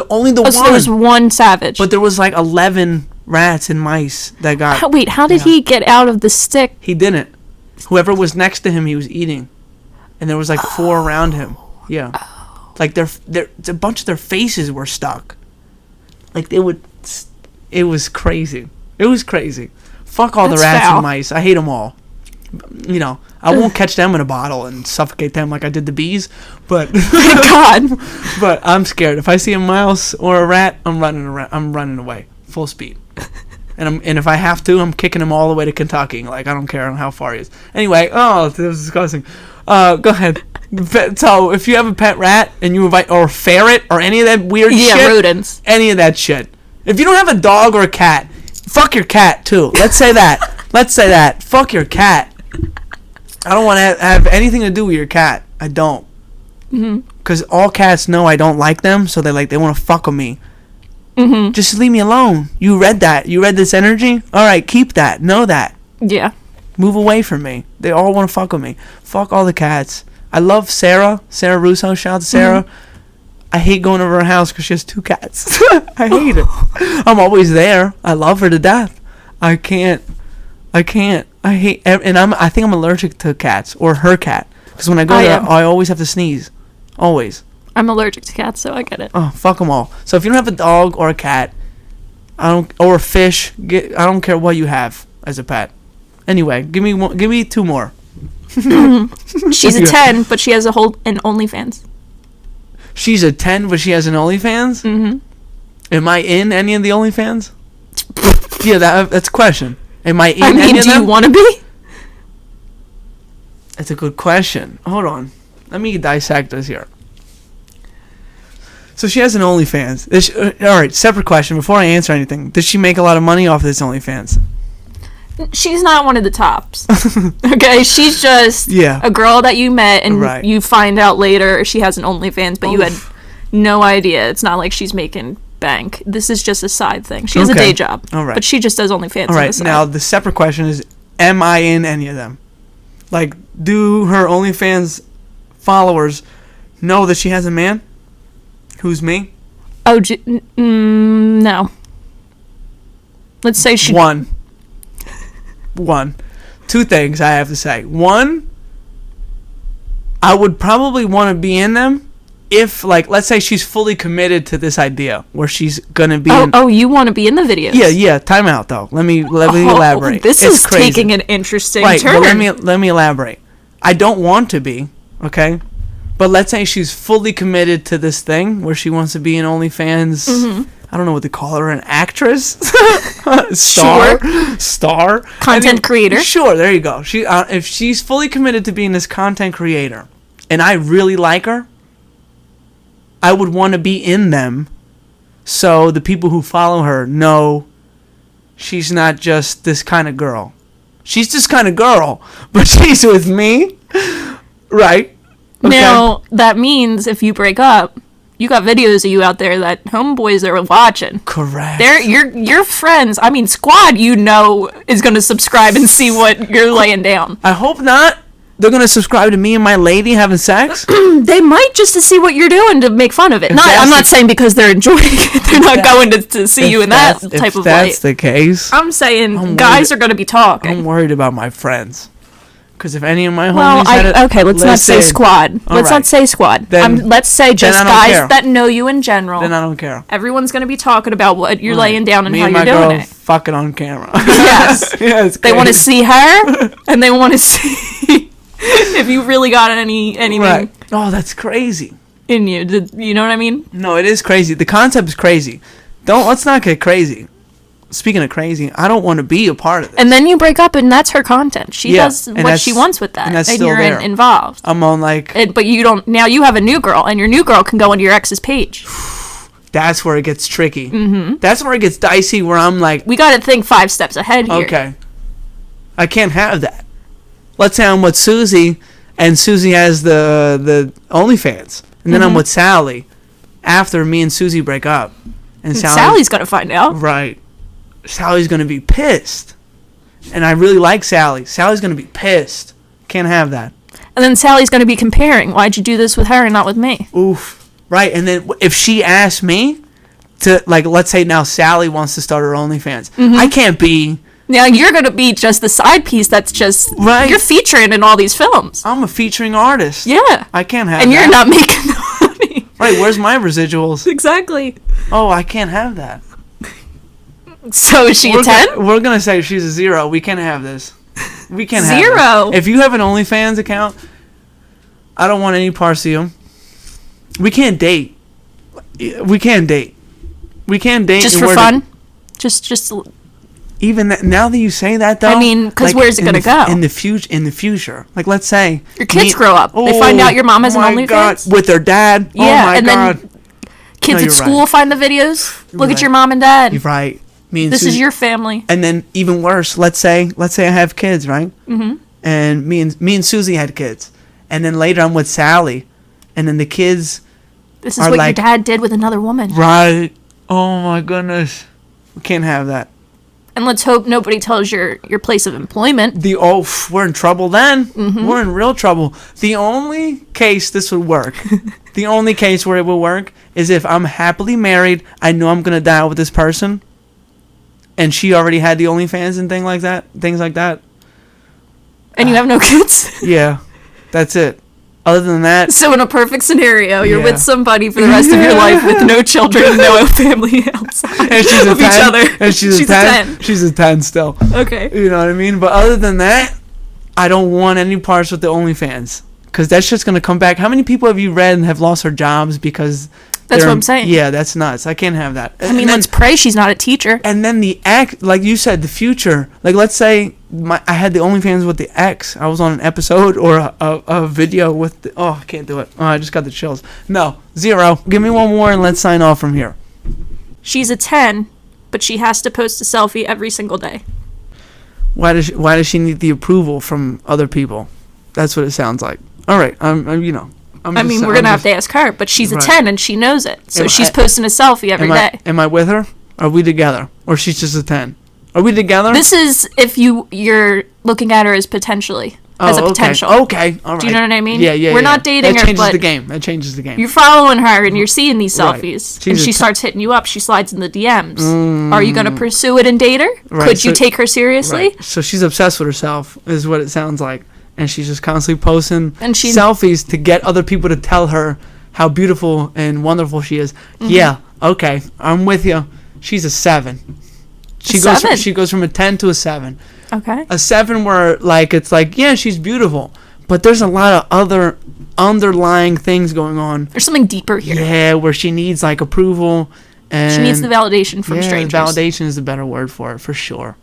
One. So there was one savage. But there was like 11 rats and mice that got. How did he get out of the stick? He didn't. Whoever was next to him, he was eating, and there was like 4 around him. Yeah. Like a bunch of their faces were stuck. Like it was crazy. It was crazy. Fuck all the rats and mice. I hate them all. You know, I won't catch them in a bottle and suffocate them like I did the bees. But thank God. But I'm scared. If I see a mouse or a rat, I'm running away, full speed. And if I have to, I'm kicking him all the way to Kentucky. Like I don't care how far he is. Anyway, that was disgusting. Go ahead. So if you have a pet rat and you invite or a ferret or any of that weird shit, rodents, any of that shit. If you don't have a dog or a cat, fuck your cat too. Let's say that. Fuck your cat. I don't want to have anything to do with your cat. I don't. Because all cats know I don't like them, so they want to fuck with me. Just leave me alone. You read that. You read this energy. All right, keep that. Know that. Yeah. Move away from me. They all want to fuck with me. Fuck all the cats. I love Sarah Russo. Shout out to Sarah. I hate going over her house because she has 2 cats. I hate it. I'm always there. I love her to death. I can't. I hate. And I think I'm allergic to cats or her cat because when I go there, I always have to sneeze. Always. I'm allergic to cats, so I get it. Oh, fuck them all. So if you don't have a dog or a cat, or a fish, I don't care what you have as a pet. Anyway, give me 2 more. She's a 10, but she has an OnlyFans. She's a 10, but she has an OnlyFans? Am I in any of the OnlyFans? Yeah, that's a question. Am I in any of them? Do you want to be? That's a good question. Hold on. Let me dissect this here. So she has an OnlyFans. All right, separate question. Before I answer anything, does she make a lot of money off this OnlyFans? She's not one of the tops. Okay, she's just a girl that you met and you find out later she has an OnlyFans, but you had no idea. It's not like she's making bank. This is just a side thing. She has a day job. All right. But she just does OnlyFans. All right. Now the separate question is, am I in any of them? Like, do her OnlyFans followers know that she has a man? Who's me? Oh, no. Let's say she... One. Two things I have to say. One, I would probably want to be in them if, like, let's say she's fully committed to this idea where she's gonna be. Oh, you want to be in the videos? Yeah. Time out though. Let me elaborate. This is crazy. Taking an interesting turn. But let me elaborate. I don't want to be, okay? But let's say she's fully committed to this thing where she wants to be an OnlyFans. Mm-hmm. I don't know what to call her, an actress, star, content creator. Sure, there you go. If she's fully committed to being this content creator, and I really like her, I would want to be in them, so the people who follow her know she's not just this kind of girl. She's this kind of girl, but she's with me, right? Okay. Now that means if you break up, you got videos of you out there that homeboys are watching. Correct. They're your friends. I mean, squad. Is going to subscribe and see what you're laying down. I hope not. They're going to subscribe to me and my lady having sex? They might, just to see what you're doing to make fun of it. I'm not saying because they're enjoying it. They're not going to see you in that type of light. If that's the case. I'm saying guys are going to be talking. I'm worried about my friends. Because if any of my homies okay, let's not say squad. Not say squad. Let's say just guys that know you in general. Then I don't care. Everyone's going to be talking about what you're laying down and me how and you're doing my girl it. Fucking on camera. Yes. Yeah, they want to see her, and they want to see if you really got anything. Right. Oh, that's crazy. In you. You know what I mean? No, it is crazy. The concept is crazy. Let's not get crazy. Speaking of crazy, I don't want to be a part of this. And then you break up, and that's her content. She does what she wants with that, and you're involved. I'm on like... But you don't... Now you have a new girl, and your new girl can go into your ex's page. That's where it gets tricky. Mm-hmm. That's where it gets dicey, where I'm like... We got to think 5 steps ahead here. Okay. I can't have that. Let's say I'm with Susie, and Susie has the OnlyFans. And then I'm with Sally after me and Susie break up. And Sally's going to find out. Right. Sally's going to be pissed. And I really like Sally. Sally's going to be pissed. Can't have that. And then Sally's going to be comparing. Why'd you do this with her and not with me? Oof. Right. And then if she asks me to, like, let's say now Sally wants to start her OnlyFans. Mm-hmm. I can't be... Now you're going to be just the side piece that's just... Right. You're featuring in all these films. I'm a featuring artist. Yeah. I can't have and that. And you're not making the money. Right. Where's my residuals? Exactly. Oh, I can't have that. So is she a 10? We're going to say she's a 0. We can't have this. We can't have 0? If you have an OnlyFans account, I don't want any parts of you. We can't date. We can't date. Just for fun? Just even that, now that you say that, though. I mean, because where's it going to go? In the future. Like, let's say. Your kids grow up. They find out your mom has an OnlyFans. God. With their dad. Yeah, oh, my God. Then kids at school find the videos. Look at your mom and dad. You're right. This is your family. And then even worse, let's say I have kids, right? Mm-hmm. And me and Susie had kids. And then later I'm with Sally. And then the kids This is what your dad did with another woman. Right. Oh my goodness. We can't have that. And let's hope nobody tells your place of employment. We're in trouble then. Mm-hmm. We're in real trouble. The only case this would work, the only case where it will work is if I'm happily married, I know I'm going to die with this person, and she already had the OnlyFans and things like that. And you have no kids? Yeah. That's it. Other than that... So in a perfect scenario, you're with somebody for the rest of your life with no children and no family outside and she's of each other. And she's a 10. She's a 10 still. Okay. You know what I mean? But other than that, I don't want any parts with the OnlyFans. Because that's just going to come back. How many people have you read and have lost their jobs because... That's what I'm saying. Yeah, that's nuts. I can't have that. I mean, let's pray she's not a teacher. And then the act, like you said, the future. Like, let's say I had the OnlyFans with the ex. I was on an episode or a video with the... Oh, I can't do it. Oh, I just got the chills. No, 0. Give me one more and let's sign off from here. She's a 10, but she has to post a selfie every single day. Why does she need the approval from other people? That's what it sounds like. All right, we're going to have to ask her, but she's a 10 and she knows it. So she's posting a selfie every day. Am I with her? Are we together? Or she's just a 10? Are we together? This is if you're looking at her as potentially. as a potential. Okay, all right. Do you know what I mean? Yeah. We're not dating her, but That changes the game. you're following her and you're seeing these selfies. Right. And she starts hitting you up. She slides in the DMs. Are you going to pursue it and date her? Right. Could you take her seriously? Right. So she's obsessed with herself, is what it sounds like. And she's just constantly posting selfies to get other people to tell her how beautiful and wonderful she is. Mm-hmm. Yeah, okay, I'm with you. She's a 7. She goes from a 10 to a 7. Okay. A 7 where it's like, yeah, she's beautiful, but there's a lot of other underlying things going on. There's something deeper here. Yeah, where she needs approval, and she needs the validation from strangers. Validation is the better word for it, for sure.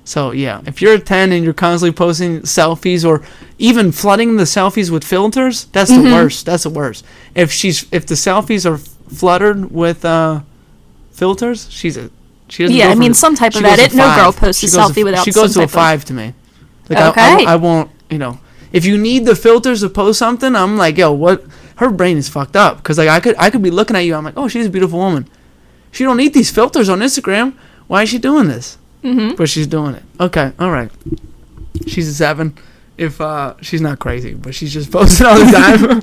So yeah, if you're a 10 and you're constantly posting selfies or even flooding the selfies with filters, that's the worst. That's the worst. If the selfies are flooded with filters, she doesn't. Yeah, I mean some type of edit. No girl posts a selfie without. She goes to a 5 to me. Okay. I won't. If you need the filters to post something, I'm like, yo, what? Her brain is fucked up because I could be looking at you. I'm like, oh, she's a beautiful woman. She don't need these filters on Instagram. Why is she doing this? Mm-hmm. But she's doing it. Okay, all right. She's a 7. If she's not crazy, but she's just posting all the time.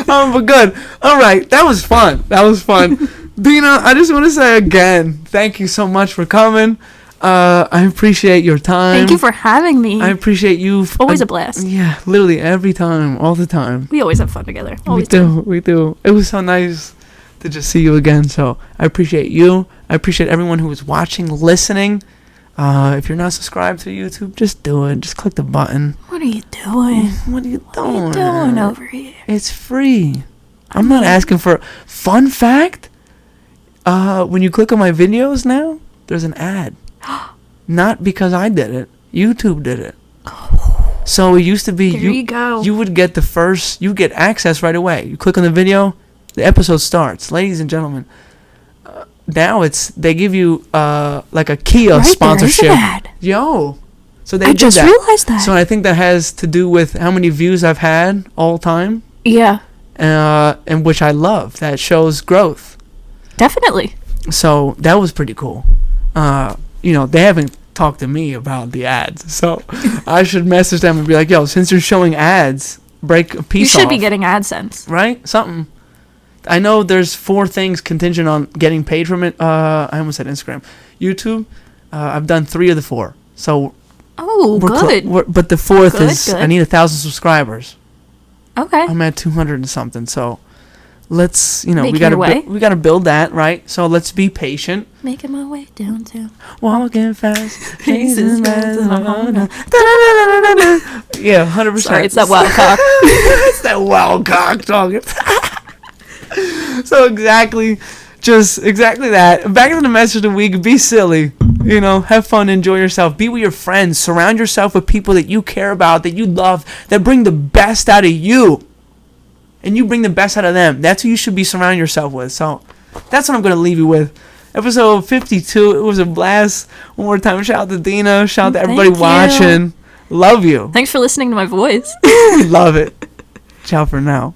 But good. All right, that was fun. Deana, I just want to say again, thank you so much for coming. I appreciate your time. Thank you for having me. I appreciate you. Always a blast. Yeah, literally every time, all the time. We always have fun together. We do. It was so nice to just see you again. So I appreciate you. I appreciate everyone who is watching, listening. If you're not subscribed to YouTube, just do it. Just click the button. What are you doing? What are you doing? What are you doing over here? It's free. I'm not asking for... Fun fact? When you click on my videos now, there's an ad. Not because I did it. YouTube did it. So it used to be... There you go. You would get you get access right away. You click on the video, the episode starts. Ladies and gentlemen, now they give you a Kia sponsorship. There is an ad. Yo. So I just realized that. So I think that has to do with how many views I've had all time. Yeah. And which I love. That shows growth. Definitely. So that was pretty cool. They haven't talked to me about the ads, so I should message them and be like, yo, since you're showing ads, break a piece off. You should be getting AdSense. Right? Something. I know there's 4 things contingent on getting paid from it. I almost said Instagram. YouTube, I've done 3 of the 4. So. Oh, good. But the 4th is I need 1,000 subscribers. Okay. I'm at 200 and something, so let's, we Making gotta build that, right? So let's be patient. Making my way downtown. Walking fast. chasing fast. Yeah, 100%. Sorry, it's that wild cock. It's that wild cock talking. So exactly that. Back to the message of the week. Be silly. Have fun, enjoy yourself. Be with your friends. Surround yourself with people that you care about, that you love, that bring the best out of you. And you bring the best out of them. That's who you should be surrounding yourself with. So that's what I'm going to leave you with. Episode 52. It was a blast. One more time, shout out to Deana. Shout out to everybody watching. Love you. Thanks for listening to my voice. Love it. Ciao for now.